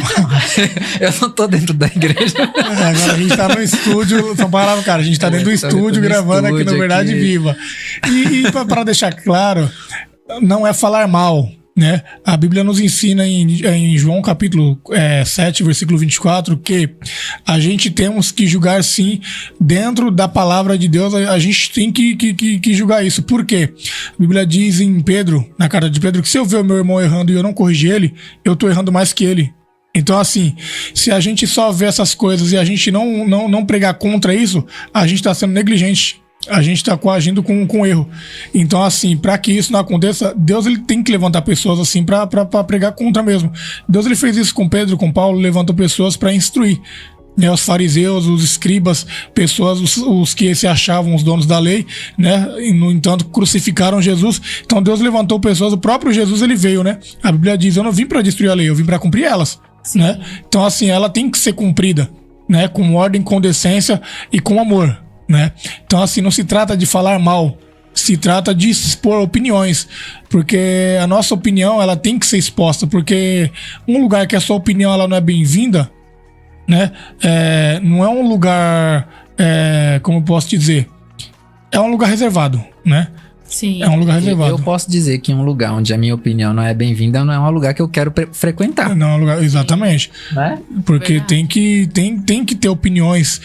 Eu não tô dentro da igreja. Agora a gente tá no estúdio, Sampaio Lavacara, a gente tá dentro do estúdio gravando aqui no Verdade Viva. E pra deixar claro, não é falar mal, né? A Bíblia nos ensina em João capítulo 7, versículo 24, que a gente temos que julgar sim, dentro da palavra de Deus, a gente tem que julgar isso. Por quê? A Bíblia diz em Pedro, na carta de Pedro, que se eu ver o meu irmão errando e eu não corrigir ele, eu tô errando mais que ele. Então, assim, se a gente só vê essas coisas e a gente não pregar contra isso, a gente está sendo negligente. A gente está coagindo com erro. Então, assim, para que isso não aconteça, Deus ele tem que levantar pessoas assim para pregar contra mesmo. Deus ele fez isso com Pedro, com Paulo, levantou pessoas para instruir. Né, os fariseus, os escribas, pessoas, os que se achavam os donos da lei, né, e no entanto crucificaram Jesus. Então Deus levantou pessoas, o próprio Jesus ele veio, né? A Bíblia diz: eu não vim para destruir a lei, eu vim para cumprir elas, né? Então assim, ela tem que ser cumprida, né, com ordem, com decência e com amor, né? Então assim, não se trata de falar mal, se trata de expor opiniões, porque a nossa opinião ela tem que ser exposta, porque um lugar que a sua opinião ela não é bem-vinda, né? Não é um lugar, como eu posso dizer, é um lugar reservado, né? Sim. É um lugar reservado. Eu posso dizer que um lugar onde a minha opinião não é bem-vinda não é um lugar que eu quero frequentar. Não é um lugar, exatamente. Né? Porque tem que ter opiniões.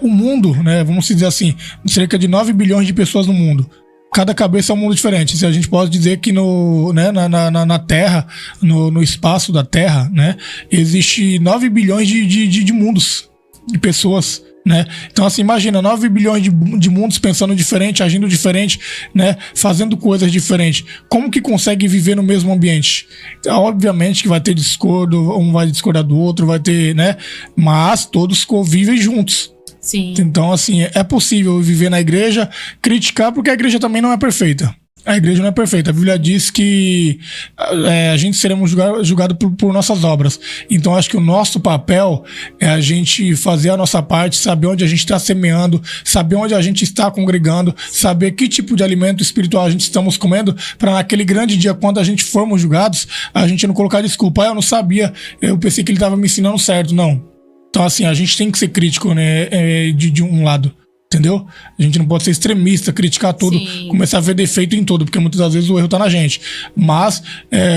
O mundo, né? Vamos dizer assim, cerca de 9 bilhões de pessoas no mundo. Cada cabeça é um mundo diferente. Se a gente pode dizer que na Terra, no espaço da Terra, né, existe 9 bilhões de mundos, de pessoas, né? Então, assim, imagina 9 bilhões de mundos pensando diferente, agindo diferente, né, fazendo coisas diferentes. Como que consegue viver no mesmo ambiente? Obviamente que vai ter discordo, um vai discordar do outro, vai ter, né? Mas todos convivem juntos. Sim. Então, assim, é possível viver na igreja, criticar, porque a igreja também não é perfeita. A igreja não é perfeita. A Bíblia diz que a gente seremos julgados por nossas obras. Então, acho que o nosso papel é a gente fazer a nossa parte, saber onde a gente está semeando, saber onde a gente está congregando, saber que tipo de alimento espiritual a gente estamos comendo, para naquele grande dia, quando a gente formos julgados, a gente não colocar desculpa. Eu não sabia, eu pensei que ele estava me ensinando certo. Não. Então, assim, a gente tem que ser crítico, né, de um lado, entendeu? A gente não pode ser extremista, criticar tudo, Sim. começar a ver defeito em tudo, porque muitas das vezes o erro tá na gente. Mas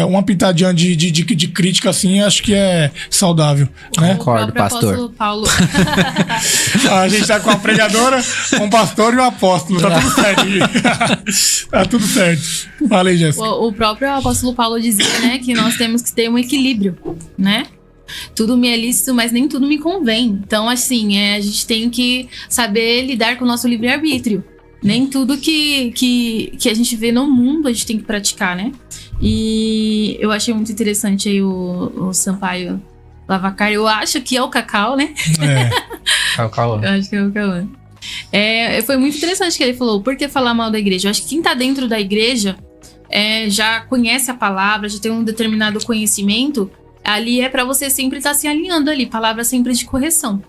uma pitadinha de crítica, assim, acho que é saudável, né? Concordo, pastor. Paulo. A gente tá com a pregadora, um pastor e um apóstolo, tá tudo certo aqui. Tá tudo certo. Fala aí, Jéssica. O próprio apóstolo Paulo dizia, né, que nós temos que ter um equilíbrio, né? Tudo me é lícito, mas nem tudo me convém. Então, assim, a gente tem que saber lidar com o nosso livre-arbítrio. Nem tudo que a gente vê no mundo a gente tem que praticar, né? E eu achei muito interessante aí o Sampaio Lavacar. Eu acho que é o Cacau, né? Cacau. Eu acho que é o Cacau. Foi muito interessante que ele falou. Por que falar mal da igreja? Eu acho que quem tá dentro da igreja já conhece a palavra, já tem um determinado conhecimento. Ali é pra você sempre estar se alinhando ali. Palavra sempre de correção.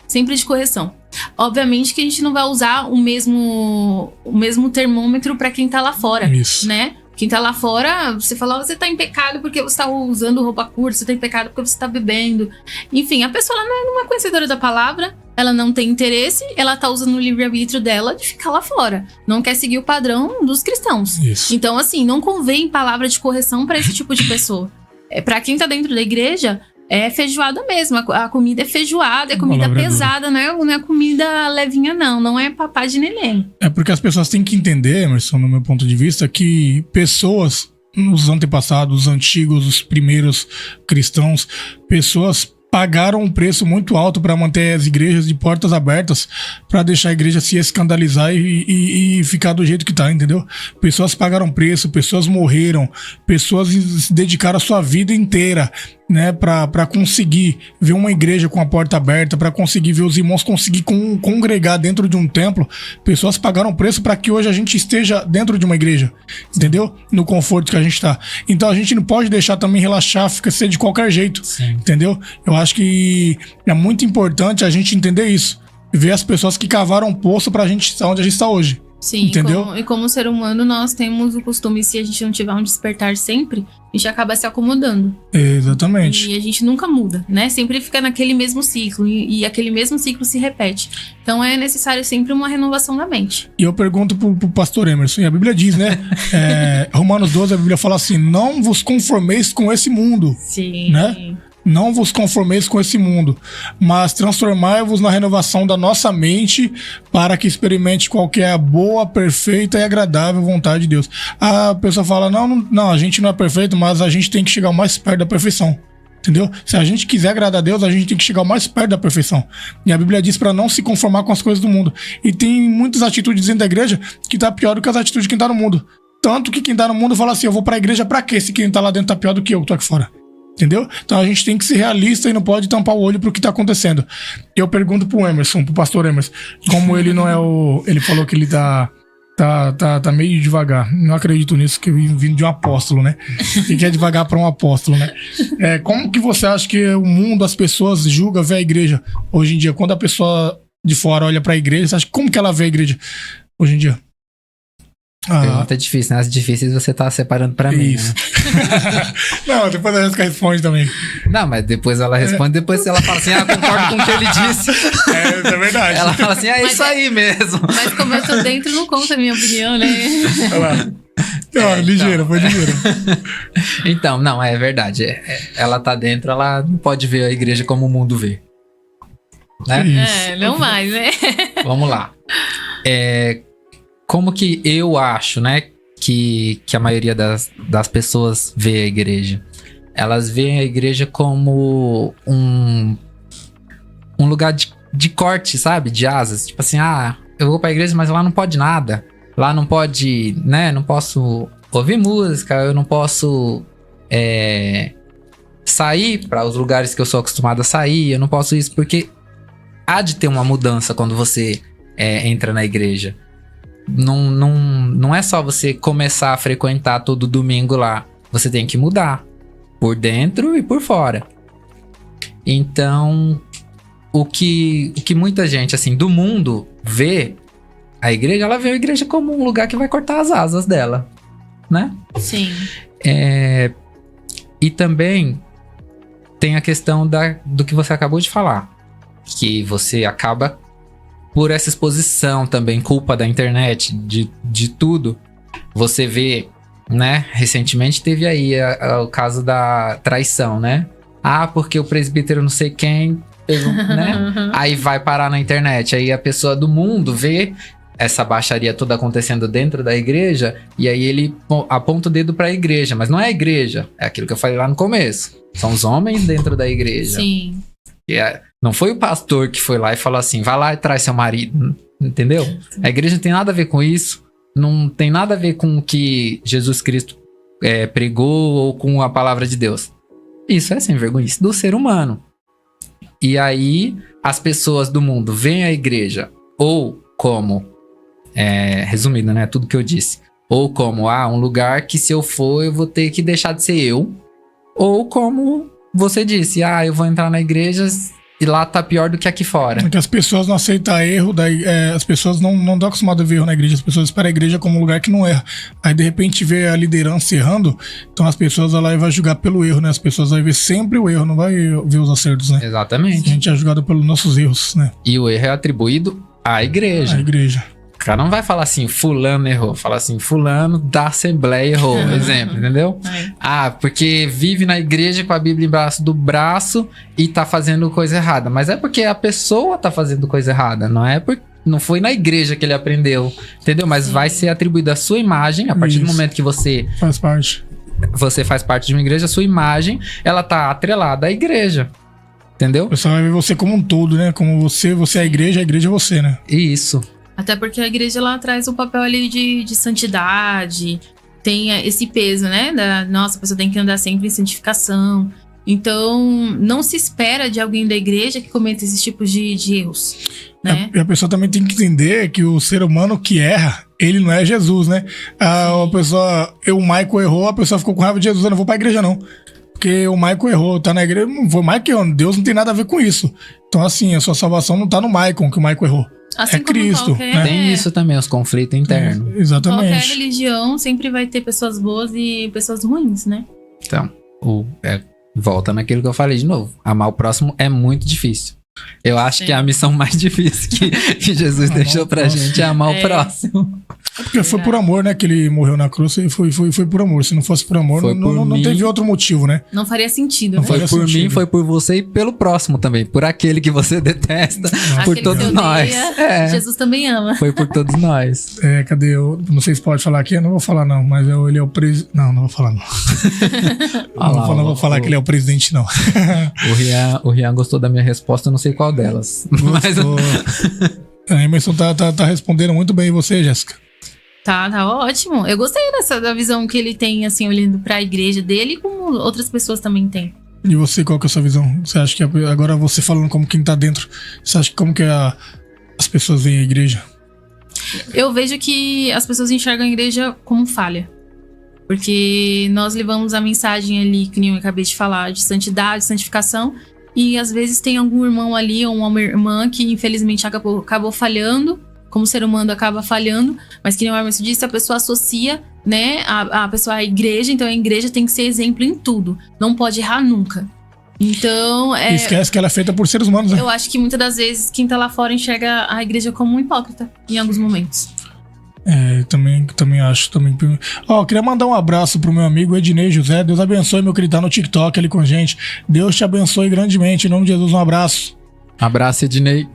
Sempre de correção. Obviamente que a gente não vai usar o mesmo termômetro pra quem tá lá fora. Isso. Né? Quem tá lá fora, você fala, você tá em pecado porque você tá usando roupa curta, você tá em pecado porque você tá bebendo. Enfim, a pessoa ela não é conhecedora da palavra, ela não tem interesse, ela tá usando o livre-arbítrio dela de ficar lá fora. Não quer seguir o padrão dos cristãos. Isso. Então, assim, não convém palavra de correção pra esse tipo de pessoa. Pra quem tá dentro da igreja, é feijoada mesmo. A comida é feijoada, é comida pesada, não é comida levinha, não. Não é papá de neném. É porque as pessoas têm que entender, Emerson, no meu ponto de vista, que pessoas, os antepassados, os antigos, os primeiros cristãos, pessoas pagaram um preço muito alto para manter as igrejas de portas abertas, para deixar a igreja se escandalizar e ficar do jeito que tá, entendeu? Pessoas pagaram preço, pessoas morreram, pessoas se dedicaram a sua vida inteira, né, para conseguir ver uma igreja com a porta aberta, para conseguir ver os irmãos conseguir congregar dentro de um templo. Pessoas pagaram preço para que hoje a gente esteja dentro de uma igreja, entendeu? No conforto que a gente tá. Então a gente não pode deixar também relaxar, ficar ser de qualquer jeito. Sim. Entendeu? Eu acho que é muito importante a gente entender isso, ver as pessoas que cavaram um poço pra gente estar onde a gente está hoje. Sim, entendeu? E como ser humano, nós temos o costume, se a gente não tiver um despertar sempre, a gente acaba se acomodando. Exatamente. E a gente nunca muda, né? Sempre fica naquele mesmo ciclo, e aquele mesmo ciclo se repete. Então é necessário sempre uma renovação da mente. E eu pergunto pro pastor Emerson, e a Bíblia diz, né? Romanos 12, a Bíblia fala assim, não vos conformeis com esse mundo. Sim. Né? Não vos conformeis com esse mundo, mas transformai-vos na renovação da nossa mente, para que experimente qual que é a boa, perfeita e agradável vontade de Deus. A pessoa fala, não, a gente não é perfeito, mas a gente tem que chegar o mais perto da perfeição. Entendeu? Se a gente quiser agradar a Deus, a gente tem que chegar o mais perto da perfeição. E a Bíblia diz para não se conformar com as coisas do mundo. E tem muitas atitudes dentro da igreja que tá pior do que as atitudes de quem tá no mundo. Tanto que quem tá no mundo fala assim, eu vou pra igreja pra quê? Se quem tá lá dentro tá pior do que eu tô aqui fora. Entendeu? Então a gente tem que ser realista e não pode tampar o olho pro que tá acontecendo. Eu pergunto pro Emerson, pro pastor Emerson, como ele não é o... Ele falou que ele tá meio devagar. Não acredito nisso, que eu vim de um apóstolo, né? E que é devagar para um apóstolo, né? Como que você acha que o mundo, as pessoas julgam, vê a igreja hoje em dia? Quando a pessoa de fora olha para a igreja, você acha como que ela vê a igreja hoje em dia? Pergunta difícil, né? As difíceis você tá separando pra mim. Isso. Né? Não, depois a Jéssica responde também. Não, mas depois ela responde, depois ela fala assim, concordo com o que ele disse. É verdade. Ela fala assim, isso aí mesmo. Mas como eu tô dentro, não conta a minha opinião, né? Olha lá. Ligeira, foi ligeira. Então, não, é verdade. Ela tá dentro, ela não pode ver a igreja como o mundo vê. Né? Não mais, né? Vamos lá. Como que eu acho, né, que a maioria das pessoas vê a igreja? Elas veem a igreja como um lugar de corte, sabe? De asas. Tipo assim, eu vou pra igreja, mas lá não pode nada. Lá não pode, né? Não posso ouvir música, eu não posso sair para os lugares que eu sou acostumado a sair, eu não posso isso, porque há de ter uma mudança quando você entra na igreja. Não é só você começar a frequentar todo domingo lá. Você tem que mudar. Por dentro e por fora. Então, o que muita gente, assim, do mundo vê a igreja, ela vê a igreja como um lugar que vai cortar as asas dela. Né? Sim. E também tem a questão do que você acabou de falar. Que você acaba... Por essa exposição também, culpa da internet, de tudo. Você vê, né? Recentemente teve aí o caso da traição, né? Porque o presbítero não sei quem, né? Aí vai parar na internet. Aí a pessoa do mundo vê essa baixaria toda acontecendo dentro da igreja. E aí ele aponta o dedo pra igreja. Mas não é a igreja. É aquilo que eu falei lá no começo. São os homens dentro da igreja. Sim. Não foi o pastor que foi lá e falou assim, vai lá e traz seu marido, entendeu? A igreja não tem nada a ver com isso, não tem nada a ver com o que Jesus Cristo pregou ou com a palavra de Deus. Isso é sem vergonha do ser humano. E aí as pessoas do mundo veem a igreja ou como, resumindo, né, tudo que eu disse, ou como um lugar que se eu for eu vou ter que deixar de ser eu, ou como... Você disse, eu vou entrar na igreja e lá tá pior do que aqui fora. Porque as pessoas não aceitam erro, as pessoas não estão acostumadas a ver erro na igreja, as pessoas esperam a igreja como um lugar que não erra. Aí de repente vê a liderança errando, então as pessoas vão julgar pelo erro, né? As pessoas vão ver sempre o erro, não vai ver os acertos, né? Exatamente. A gente é julgado pelos nossos erros, né? E o erro é atribuído à igreja. À igreja. O cara não vai falar assim, fulano errou. Fala assim, fulano da Assembleia errou, exemplo, entendeu? Porque vive na igreja com a Bíblia embaixo do braço e tá fazendo coisa errada. Mas é porque a pessoa tá fazendo coisa errada, não foi na igreja que ele aprendeu, entendeu? Mas sim, vai ser atribuída a sua imagem, a partir do momento que você... Faz parte. Você faz parte de uma igreja, a sua imagem, ela tá atrelada à igreja. Entendeu? O pessoal vai ver você como um todo, né? Como você é a igreja é você, né? Isso. Até porque a igreja lá traz um papel ali de santidade, tem esse peso, né? Nossa, a pessoa tem que andar sempre em santificação. Então, não se espera de alguém da igreja que cometa esses tipos de erros, né? E a pessoa também tem que entender que o ser humano que erra, ele não é Jesus, né? A pessoa, o Michael errou, a pessoa ficou com raiva de Jesus, eu não vou pra igreja não. Porque o Michael errou, tá na igreja, não foi o Michael, Deus não tem nada a ver com isso. Então assim, a sua salvação não tá no Michael, que o Michael errou. Assim Cristo. Né? Tem isso também, os conflitos internos. Exatamente. Qualquer religião sempre vai ter pessoas boas e pessoas ruins, né? Então, volta naquilo que eu falei de novo. Amar o próximo é muito difícil. Eu acho que é a missão mais difícil que Jesus deixou pra gente é amar o próximo. Porque foi por amor, né, que ele morreu na cruz, e foi por amor. Se não fosse por amor, não teve outro motivo, né? Não faria sentido, Não né? faria Foi por sentido. mim, foi por você e pelo próximo também. Por aquele que você detesta, por Aquele todos que nós. odeia, Jesus também ama. Foi por todos nós. Cadê? Não sei se pode falar aqui, eu não vou falar não, mas ele é o presidente. Não vou falar não. Não vou falar que ele é o presidente, não. O Rian gostou da minha resposta, eu não sei qual delas. Mas A Emerson tá respondendo muito bem, e você, Jéssica? Tá ótimo. Eu gostei da visão que ele tem, assim, olhando pra igreja dele, como outras pessoas também têm. E você, qual que é a sua visão? Você acha que agora você falando como quem tá dentro, você acha que como que as pessoas veem a igreja? Eu vejo que as pessoas enxergam a igreja como falha. Porque nós levamos a mensagem ali, que nem eu acabei de falar, de santidade, santificação, e às vezes tem algum irmão ali ou uma irmã que infelizmente acabou falhando, como ser humano acaba falhando, mas que nem o Emerson disse, a pessoa associa, né, a pessoa à igreja, então a igreja tem que ser exemplo em tudo, não pode errar nunca. Então, E esquece que ela é feita por seres humanos, né? eu acho que muitas das vezes quem tá lá fora enxerga a igreja como um hipócrita, em alguns momentos. Também acho. Queria mandar um abraço pro meu amigo Ednei José. Deus abençoe, meu querido, tá no TikTok ali com a gente. Deus te abençoe grandemente. Em nome de Jesus, um abraço. abraço, Ednei.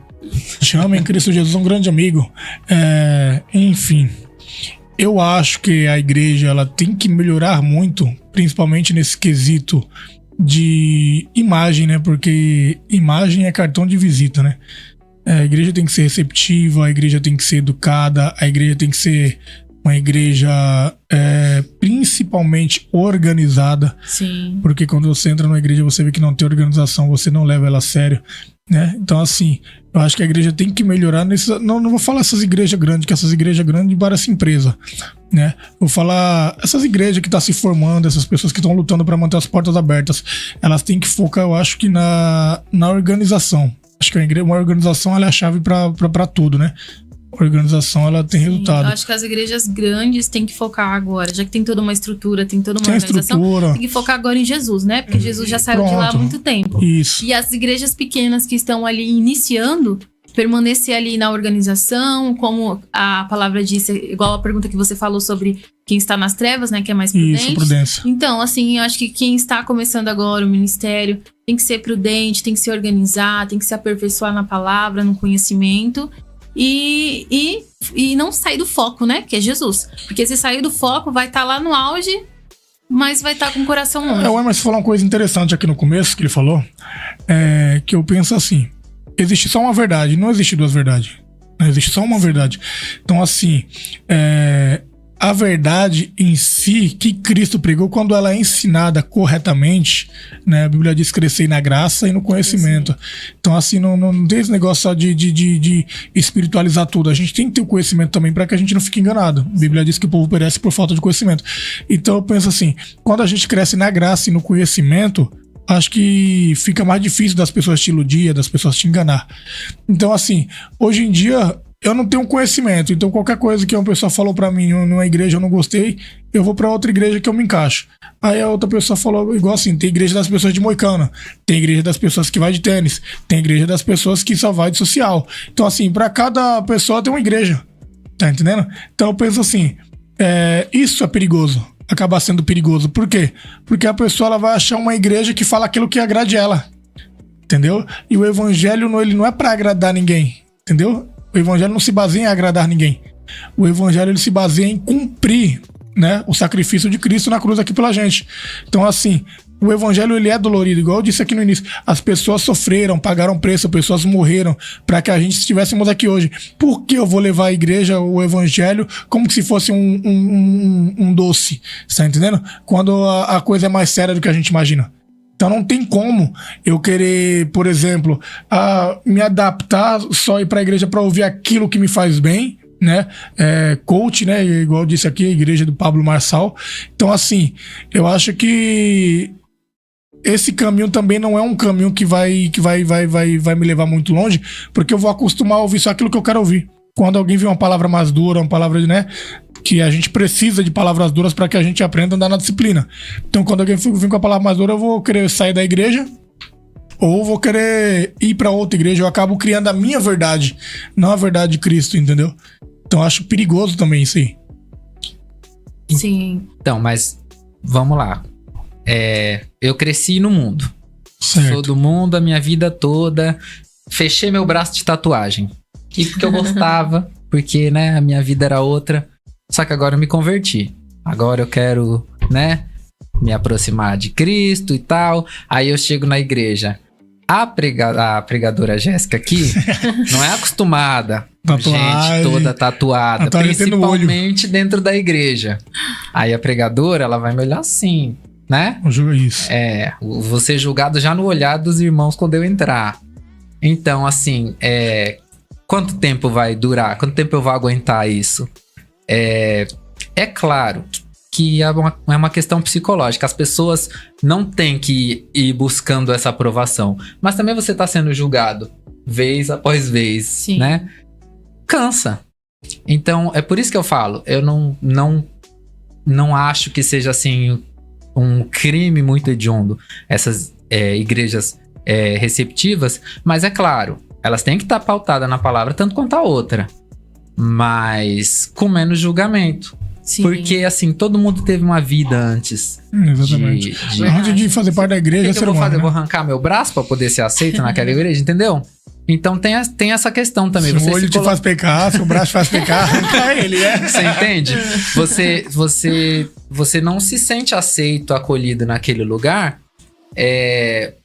Te amo em Cristo Jesus, um grande amigo. Enfim, eu acho que a igreja ela tem que melhorar muito, principalmente nesse quesito de imagem, né? Porque imagem é cartão de visita, né? A igreja tem que ser receptiva, a igreja tem que ser educada, a igreja tem que ser uma igreja principalmente organizada. Sim. Porque quando você entra numa igreja, você vê que não tem organização, você não leva ela a sério, né? Então, assim, eu acho que a igreja tem que melhorar nesse. Não vou falar essas igrejas grandes, que essas igrejas grandes parecem empresa, né? Vou falar essas igrejas que estão se formando, essas pessoas que estão lutando para manter as portas abertas. Elas têm que focar, eu acho que na organização. Acho que uma organização ela é a chave para tudo, né? A organização ela tem resultado. Eu acho que as igrejas grandes têm que focar agora, já que tem toda uma estrutura, tem toda uma Tem organização, estrutura. tem que focar agora em Jesus, né? Porque Jesus já saiu de lá há Pronto. muito tempo. Isso. E as igrejas pequenas que estão ali iniciando, permanecer ali na organização, como a palavra disse, igual a pergunta que você falou sobre quem está nas trevas, né? Que é mais prudente. Isso, prudência. Então, assim, eu acho que quem está começando agora o ministério tem que ser prudente, tem que se organizar, tem que se aperfeiçoar na palavra, no conhecimento e não sair do foco, né? Que é Jesus. Porque se sair do foco, vai estar lá no auge, mas vai estar com o coração longe. O Emerson falou uma coisa interessante aqui no começo, que ele falou, que eu penso assim, existe só uma verdade, não existe duas verdades. Não existe só uma verdade. Então, assim, a verdade em si, que Cristo pregou, quando ela é ensinada corretamente, né? A Bíblia diz crescer na graça e no conhecimento. Então, assim, não tem esse negócio só de espiritualizar tudo. A gente tem que ter o conhecimento também para que a gente não fique enganado. A Bíblia diz que o povo perece por falta de conhecimento. Então, eu penso assim, quando a gente cresce na graça e no conhecimento, acho que fica mais difícil das pessoas te iludir, das pessoas te enganar. Então, assim, hoje em dia, eu não tenho conhecimento. Então, qualquer coisa que uma pessoa falou pra mim numa igreja eu não gostei, eu vou pra outra igreja que eu me encaixo. Aí a outra pessoa falou, igual assim, tem igreja das pessoas de moicano, tem igreja das pessoas que vai de tênis, tem igreja das pessoas que só vai de social. Então, assim, pra cada pessoa tem uma igreja. Tá entendendo? Então, eu penso assim, isso é perigoso. Acabar sendo perigoso. Por quê? Porque a pessoa ela vai achar uma igreja que fala aquilo que agrade ela. Entendeu? E o evangelho ele não é pra agradar ninguém. Entendeu? O evangelho não se baseia em agradar ninguém. O evangelho ele se baseia em cumprir, né, o sacrifício de Cristo na cruz aqui pela gente. Então, assim, o evangelho ele é dolorido, igual eu disse aqui no início. As pessoas sofreram, pagaram preço, pessoas morreram para que a gente estivéssemos aqui hoje. Por que eu vou levar a igreja, o evangelho, como se fosse um doce? Você tá entendendo? Quando a coisa é mais séria do que a gente imagina. Então não tem como eu querer, por exemplo, me adaptar só ir para a igreja para ouvir aquilo que me faz bem, né? Coach, né? Igual eu disse aqui, a igreja do Pablo Marçal. Então, assim, eu acho que esse caminho também não é um caminho que vai me levar muito longe, porque eu vou acostumar a ouvir só aquilo que eu quero ouvir. Quando alguém vê uma palavra mais dura, uma palavra, né, que a gente precisa de palavras duras para que a gente aprenda a andar na disciplina. Então, quando alguém vem com a palavra mais dura, eu vou querer sair da igreja ou vou querer ir para outra igreja. Eu acabo criando a minha verdade, não a verdade de Cristo, entendeu? Então eu acho perigoso também isso aí. Sim. Então, mas vamos lá. Eu cresci no mundo. Certo. Sou do mundo a minha vida toda. Fechei meu braço de tatuagem. E porque eu gostava, porque, né, a minha vida era outra. Só que agora eu me converti. Agora eu quero, né, me aproximar de Cristo e tal. Aí eu chego na igreja. A pregadora Jéssica aqui não é acostumada. Tatuagem. Gente toda tatuada, Tatuagem tem no olho. principalmente dentro da igreja. Aí a pregadora, ela vai me olhar assim, né? Não julga isso. Vou ser julgado já no olhar dos irmãos quando eu entrar. Então, assim, quanto tempo vai durar? Quanto tempo eu vou aguentar isso? É claro que é uma questão psicológica. As pessoas não têm que ir buscando essa aprovação. Mas também você está sendo julgado vez após vez, Sim. né? Cansa. Então, é por isso que eu falo. Eu não acho que seja, assim, um crime muito hediondo essas igrejas receptivas. Mas é claro, elas têm que estar pautadas na palavra tanto quanto a outra. Mas com menos julgamento. Sim. Porque, assim, todo mundo teve uma vida antes. Exatamente. Antes de fazer parte da O igreja, que ser eu vou humano, fazer? Eu né? vou arrancar meu braço pra poder ser aceito naquela igreja, entendeu? Então tem essa questão também. Se Você o olho te faz pecar, se o braço te faz pecar, arranca ele, Você entende? Você não se sente aceito, acolhido naquele lugar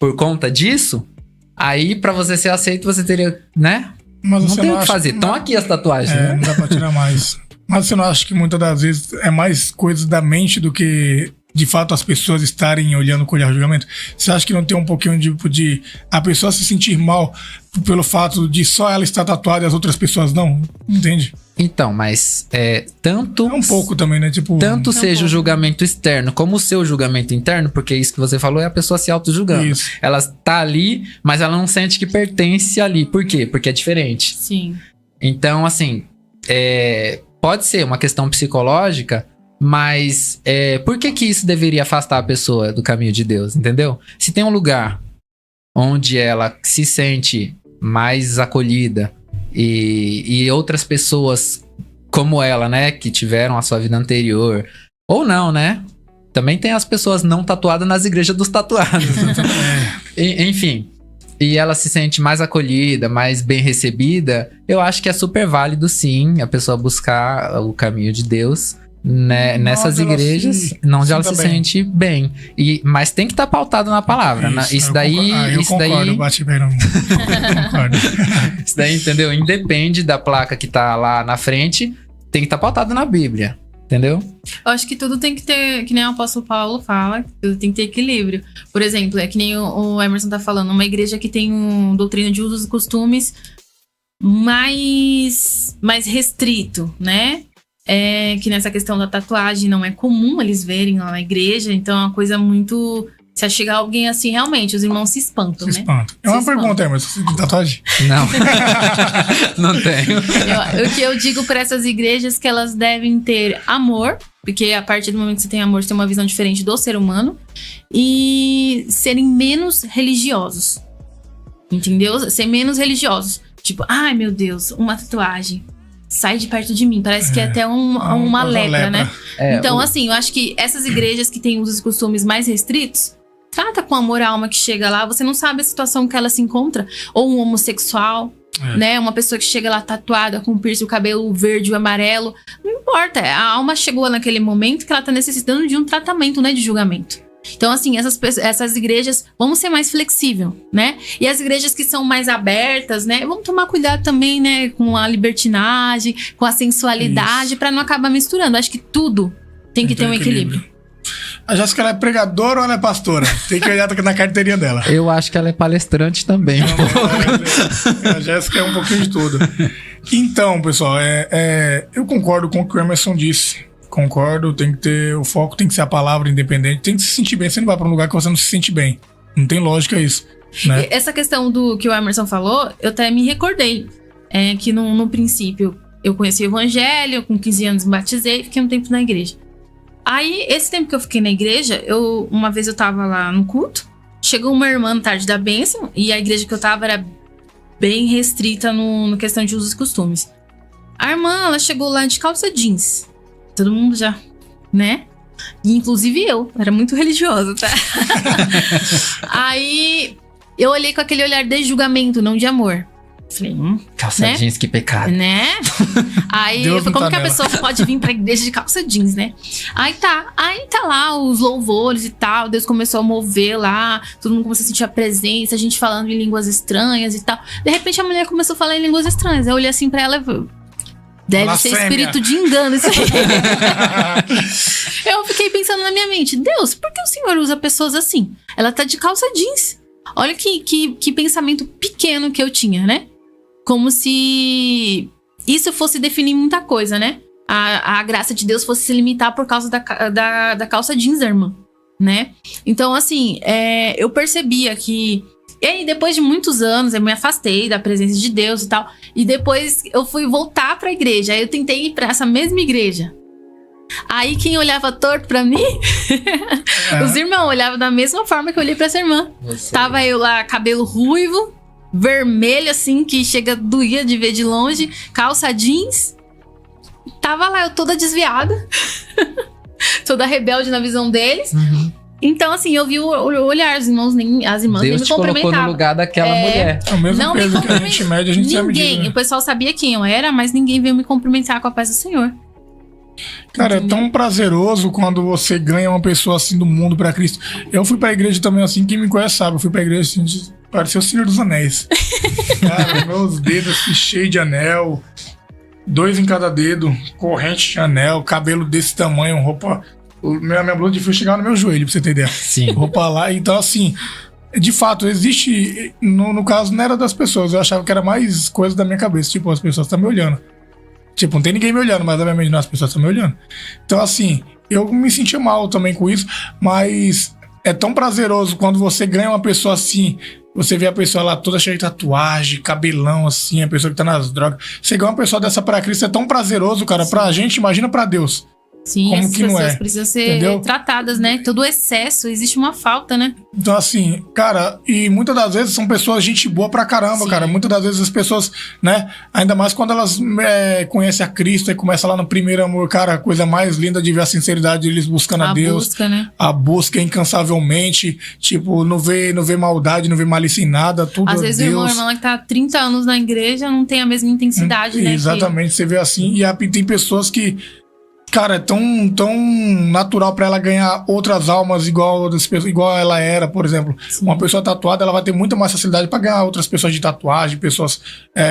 por conta disso. Aí, pra você ser aceito, você teria, né? Mas Não você tem o que acha- fazer. Estão aqui as tatuagens, não né? dá pra tirar mais. Mas você não acha que muitas das vezes é mais coisas da mente do que de fato as pessoas estarem olhando com o olhar de julgamento? Você acha que não tem um pouquinho de a pessoa se sentir mal pelo fato de só ela estar tatuada e as outras pessoas não? Entende? Então, mas tanto... É um pouco também, né? Tipo, Tanto seja o pouco. julgamento externo como o seu julgamento interno, porque isso que você falou é a pessoa se auto-julgando. Isso. Ela tá ali, mas ela não sente que pertence ali. Por quê? Porque é diferente. Sim. Então, assim, pode ser uma questão psicológica, mas por que isso deveria afastar a pessoa do caminho de Deus, entendeu? Se tem um lugar onde ela se sente mais acolhida e outras pessoas como ela, né, que tiveram a sua vida anterior, ou não, né? Também tem as pessoas não tatuadas nas igrejas dos tatuados. Enfim. E ela se sente mais acolhida, mais bem recebida. Eu acho que é super válido, sim, a pessoa buscar o caminho de Deus, né, nessas ela igrejas, se onde ela se sinta bem. sente bem. Mas tem que estar pautado na palavra. Né? Isso eu daí, concordo. Eu isso concordo, daí, bate bem, não. Concordo. isso daí, entendeu? Independe da placa que tá lá na frente, tem que estar pautado na Bíblia. Entendeu? Eu acho que tudo tem que ter, que nem o apóstolo Paulo fala, tudo tem que ter equilíbrio. Por exemplo, é que nem o Emerson tá falando, uma igreja que tem doutrina de usos e costumes mais restrito, né? Que nessa questão da tatuagem não é comum eles verem lá na igreja, então é uma coisa muito... Se chegar alguém assim, realmente, os irmãos se espantam, Se né? espanta. É uma Se pergunta, Emerson. Você tem tatuagem? Não. Não tenho. O que eu digo para essas igrejas é que elas devem ter amor, porque a partir do momento que você tem amor, você tem uma visão diferente do ser humano, e serem menos religiosos. Entendeu? Ser menos religiosos. Tipo, ai meu Deus, uma tatuagem. Sai de perto de mim. Parece que é até uma lepra, né? Então, assim, eu acho que essas igrejas que têm usos e costumes mais restritos, trata com amor a alma que chega lá. Você não sabe a situação que ela se encontra. Ou um homossexual, né? Uma pessoa que chega lá tatuada, com piercing, o cabelo verde ou amarelo. Não importa. A alma chegou naquele momento que ela tá necessitando de um tratamento, né? De julgamento. Então, assim, essas igrejas, vamos ser mais flexível, né? E as igrejas que são mais abertas, né? Vamos tomar cuidado também, né? Com a libertinagem, com a sensualidade, pra não acabar misturando. Acho que tudo tem que ter um equilíbrio. A Jéssica, ela é pregadora ou ela é pastora? Tem que olhar na carteirinha dela. Eu acho que ela é palestrante também. A Jéssica é um pouquinho de tudo. Então, pessoal, eu concordo com o que o Emerson disse. Concordo, tem que ter... O foco tem que ser a palavra independente. Tem que se sentir bem. Você não vai pra um lugar que você não se sente bem. Não tem lógica isso, né? E essa questão do que o Emerson falou, eu até me recordei. Que no princípio, eu conheci o evangelho, com 15 anos me batizei e fiquei um tempo na igreja. Aí, esse tempo que eu fiquei na igreja, uma vez eu tava lá no culto, chegou uma irmã na tarde da bênção, e a igreja que eu tava era bem restrita no questão de usos e costumes. A irmã, ela chegou lá de calça jeans. Todo mundo já, né? E inclusive eu, era muito religiosa, tá? Aí eu olhei com aquele olhar de julgamento, não de amor. Falei, Calça né? jeans, que pecado. Né? Aí Deus eu falei, não como tá que a nela. pessoa pode vir pra igreja de calça jeans, né? Aí tá lá os louvores e tal, Deus começou a mover lá, todo mundo começou a sentir a presença, a gente falando em línguas estranhas e tal. De repente a mulher começou a falar em línguas estranhas. Eu olhei assim pra ela e falei, deve ser Blasfêmia. espírito de engano isso aí. Eu fiquei pensando na minha mente, Deus, por que o Senhor usa pessoas assim? Ela tá de calça jeans. Olha que pensamento pequeno que eu tinha, né? Como se isso fosse definir muita coisa, né? A graça de Deus fosse se limitar por causa da calça jeans, irmã, né? Então, assim, eu percebia que... E aí, depois de muitos anos, eu me afastei da presença de Deus e tal. E depois eu fui voltar pra igreja. Aí eu tentei ir pra essa mesma igreja. Aí quem olhava torto pra mim, os irmãos olhavam da mesma forma que eu olhei pra essa irmã. Tava eu lá, cabelo ruivo, vermelho assim, que chega doía de ver de longe, calça jeans. Tava lá eu toda desviada, toda rebelde na visão deles. Então assim, eu vi o olhar, as irmãs nem Deus me te colocou no cumprimentavam. lugar daquela mulher. É o mesmo Não me peso que a cumprimenta. gente mede, a gente sabe Ninguém, medir, né? o pessoal sabia quem eu era, mas ninguém veio me cumprimentar com a paz do Senhor. Cara, é tão prazeroso quando você ganha uma pessoa assim do mundo pra Cristo. Eu fui pra igreja também assim, quem me conhece sabe. Eu fui pra igreja assim, parecia o Senhor dos Anéis. Cara, meus dedos assim, cheios de anel, 2 em cada dedo, corrente de anel, cabelo desse tamanho, roupa... Minha blusa de frio chegava no meu joelho, pra você ter ideia. Sim. Roupa lá, então assim... De fato, existe... No caso, não era das pessoas. Eu achava que era mais coisa da minha cabeça. Tipo, as pessoas estão me olhando. Tipo, não tem ninguém me olhando, mas obviamente não, as pessoas estão me olhando. Então, assim, eu me sentia mal também com isso, mas é tão prazeroso quando você ganha uma pessoa assim, você vê a pessoa lá toda cheia de tatuagem, cabelão assim, a pessoa que tá nas drogas. Você ganha uma pessoa dessa pra Cristo, é tão prazeroso, cara, pra gente, imagina pra Deus. Sim, Como essas que não pessoas é? precisam ser Entendeu? tratadas, né? Todo excesso, existe uma falta, né? Então, assim, cara, e muitas das vezes são pessoas gente boa pra caramba, Sim. cara. Muitas das vezes as pessoas, né, ainda mais quando elas conhecem a Cristo e começa lá no primeiro amor, cara, a coisa mais linda de ver a sinceridade deles buscando a Deus. Busca, né? A busca incansavelmente, tipo, não vê maldade, não vê malícia em nada, tudo Às a vezes o irmão, Deus. a irmã que tá há 30 anos na igreja não tem a mesma intensidade, né? Exatamente, você vê assim, e tem pessoas que, cara, é tão natural pra ela ganhar outras almas igual ela era, por exemplo. Sim. Uma pessoa tatuada, ela vai ter muita mais facilidade pra ganhar outras pessoas de tatuagem, pessoas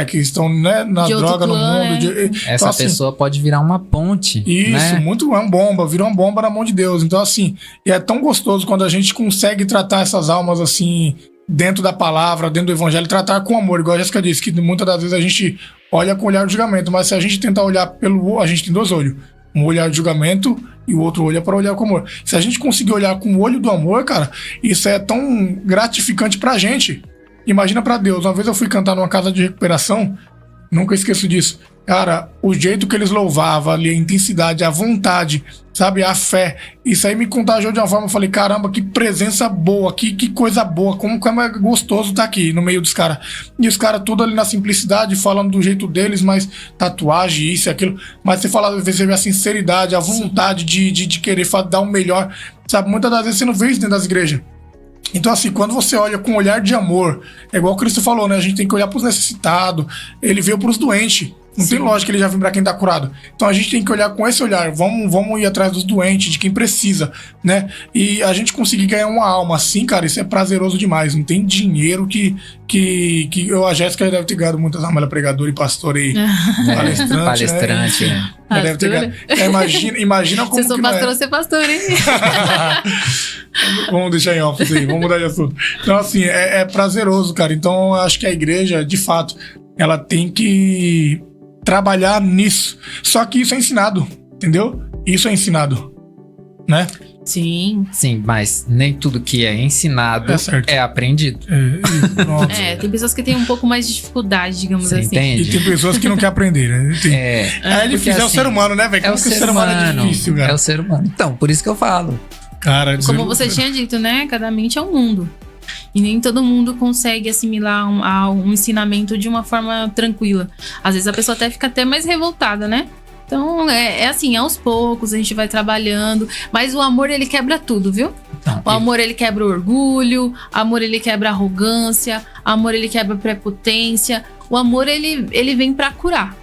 que estão, né, na De outro droga no clã, mundo. Essa Então, assim, pessoa pode virar uma ponte. isso, né? muito é uma bomba, virou uma bomba na mão de Deus. Então, assim, e é tão gostoso quando a gente consegue tratar essas almas assim, dentro da palavra, dentro do evangelho, tratar com amor, igual a Jéssica disse, que muitas das vezes a gente olha com olhar de julgamento, mas se a gente tentar olhar a gente tem 2 olhos. Um olhar de julgamento e o outro olho é para olhar com amor. Se a gente conseguir olhar com o olho do amor, cara, isso é tão gratificante pra gente. Imagina pra Deus. Uma vez eu fui cantar numa casa de recuperação, nunca esqueço disso. Cara, o jeito que eles louvavam ali, a intensidade, a vontade, sabe, a fé, isso aí me contagiou de uma forma. Eu falei, caramba, que presença boa, que coisa boa, como é gostoso estar aqui no meio dos caras. E os caras tudo ali na simplicidade, falando do jeito deles, mas tatuagem, isso e aquilo. Mas você vê a sinceridade, a vontade de querer dar o melhor, sabe, muitas das vezes você não vê isso dentro das igrejas. Então, assim, quando você olha com um olhar de amor, é igual o Cristo falou, né? A gente tem que olhar pros necessitados. Ele veio pros doentes. Não tem lógica ele já vir pra quem tá curado. Então a gente tem que olhar com esse olhar. Vamos ir atrás dos doentes, de quem precisa, né? E a gente conseguir ganhar uma alma assim, cara, isso é prazeroso demais. Não tem dinheiro que a Jéssica deve ter ganhado muitas almas, ela é pregadora e pastora e palestrante, né? Ela deve ter ganhado. Imagina como Se eu sou que não é. pastora, você é pastor, hein? Vamos deixar em off isso aí, vamos mudar de assunto. Então, assim, é prazeroso, cara. Então, eu acho que a igreja, de fato, ela tem que trabalhar nisso. Só que isso é ensinado, entendeu? Isso é ensinado, né? Sim. Sim, mas nem tudo que é ensinado É certo. é aprendido. Pronto. Tem pessoas que têm um pouco mais de dificuldade, digamos Você assim. E entende? tem pessoas que não querem aprender, né? É difícil, porque, é o ser humano, né, velho? É o Como que ser humano. é difícil, cara? É o ser humano. Então, por isso que eu falo. Cara, Como você tinha dito, né? Cada mente é um mundo. E nem todo mundo consegue assimilar um ensinamento de uma forma tranquila. Às vezes a pessoa fica até mais revoltada, né? Então, é assim, aos poucos a gente vai trabalhando. Mas o amor, ele quebra tudo, viu? Então, O amor, ele quebra o orgulho. O amor, ele quebra a arrogância. O amor, ele quebra a prepotência. O amor, ele vem pra curar.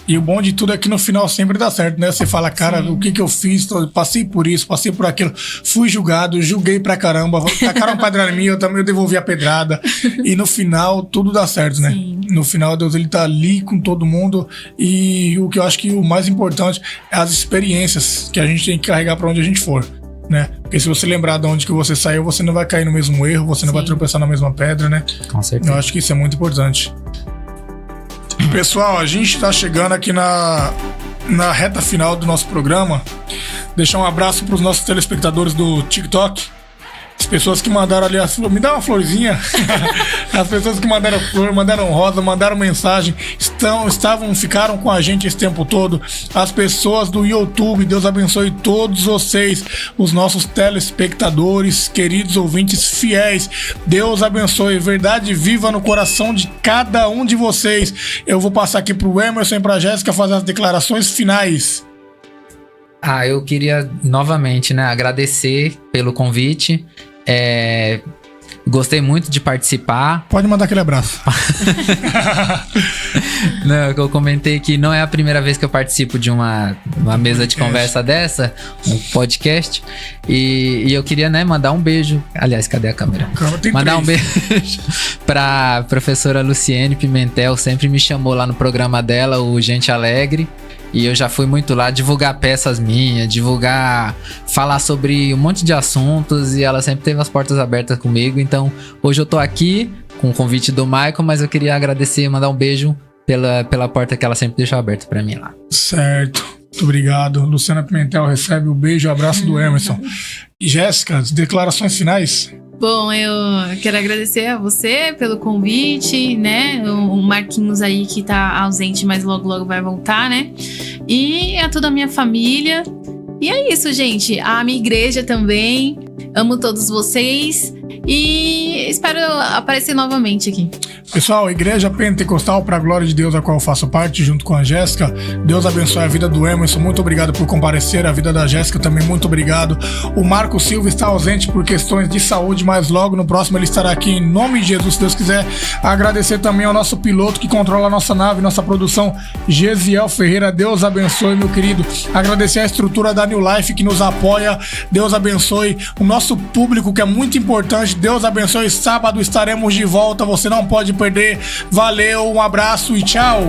E o bom de tudo é que no final sempre dá certo, né? Você fala, cara, Sim. o que eu fiz? Passei por isso, passei por aquilo. Fui julgado, julguei pra caramba. Tacaram pedrada em mim, eu também devolvi a pedrada. E no final, tudo dá certo, né? Sim. No final, Deus, ele tá ali com todo mundo. E o que eu acho que o mais importante é as experiências que a gente tem que carregar pra onde a gente for, né? Porque se você lembrar de onde que você saiu, você não vai cair no mesmo erro, você não vai Sim. tropeçar na mesma pedra, né? com certeza. Eu acho que isso é muito importante. Pessoal, a gente tá chegando aqui na reta final do nosso programa. Deixar um abraço pros nossos telespectadores do TikTok. As pessoas que mandaram ali as flores. Me dá uma florzinha. As pessoas que mandaram flor, mandaram rosa, mandaram mensagem. Ficaram com a gente esse tempo todo. As pessoas do YouTube, Deus abençoe todos vocês. Os nossos telespectadores, queridos ouvintes fiéis. Deus abençoe. Verdade viva no coração de cada um de vocês. Eu vou passar aqui pro Emerson e pra Jéssica fazer as declarações finais. Eu queria novamente, né, agradecer pelo convite. Gostei muito de participar. Pode mandar aquele abraço. Não, eu comentei que não é a primeira vez que eu participo de uma mesa de conversa dessa, um podcast. E eu queria, né, mandar um beijo. Aliás, cadê a câmera? Mandar um beijo pra professora Luciene Pimentel. Sempre me chamou lá no programa dela, o Gente Alegre. E eu já fui muito lá divulgar peças minhas, falar sobre um monte de assuntos, e ela sempre teve as portas abertas comigo. Então, hoje eu tô aqui com o convite do Michael, mas eu queria agradecer e mandar um beijo pela porta que ela sempre deixou aberta pra mim lá. Certo, muito obrigado. Luciana Pimentel recebe o beijo e o abraço do Emerson. E Jéssica, declarações finais? Bom, eu quero agradecer a você pelo convite, né? O Marquinhos aí que tá ausente, mas logo vai voltar, né? E a toda a minha família. E é isso, gente. A minha igreja também. Amo todos vocês. E espero aparecer novamente aqui. Pessoal, Igreja Pentecostal para a Glória de Deus, a qual eu faço parte, junto com a Jéssica. Deus abençoe a vida do Emerson, muito obrigado por comparecer. A vida da Jéssica também, muito obrigado. O Marco Silva está ausente por questões de saúde, mas logo no próximo ele estará aqui em nome de Jesus, se Deus quiser. Agradecer também ao nosso piloto que controla a nossa nave, nossa produção, Gesiel Ferreira. Deus abençoe, meu querido. Agradecer a estrutura da New Life que nos apoia. Deus abençoe o nosso público, que é muito importante. Deus abençoe. Sábado estaremos de volta, você não pode perder. Valeu, um abraço e tchau.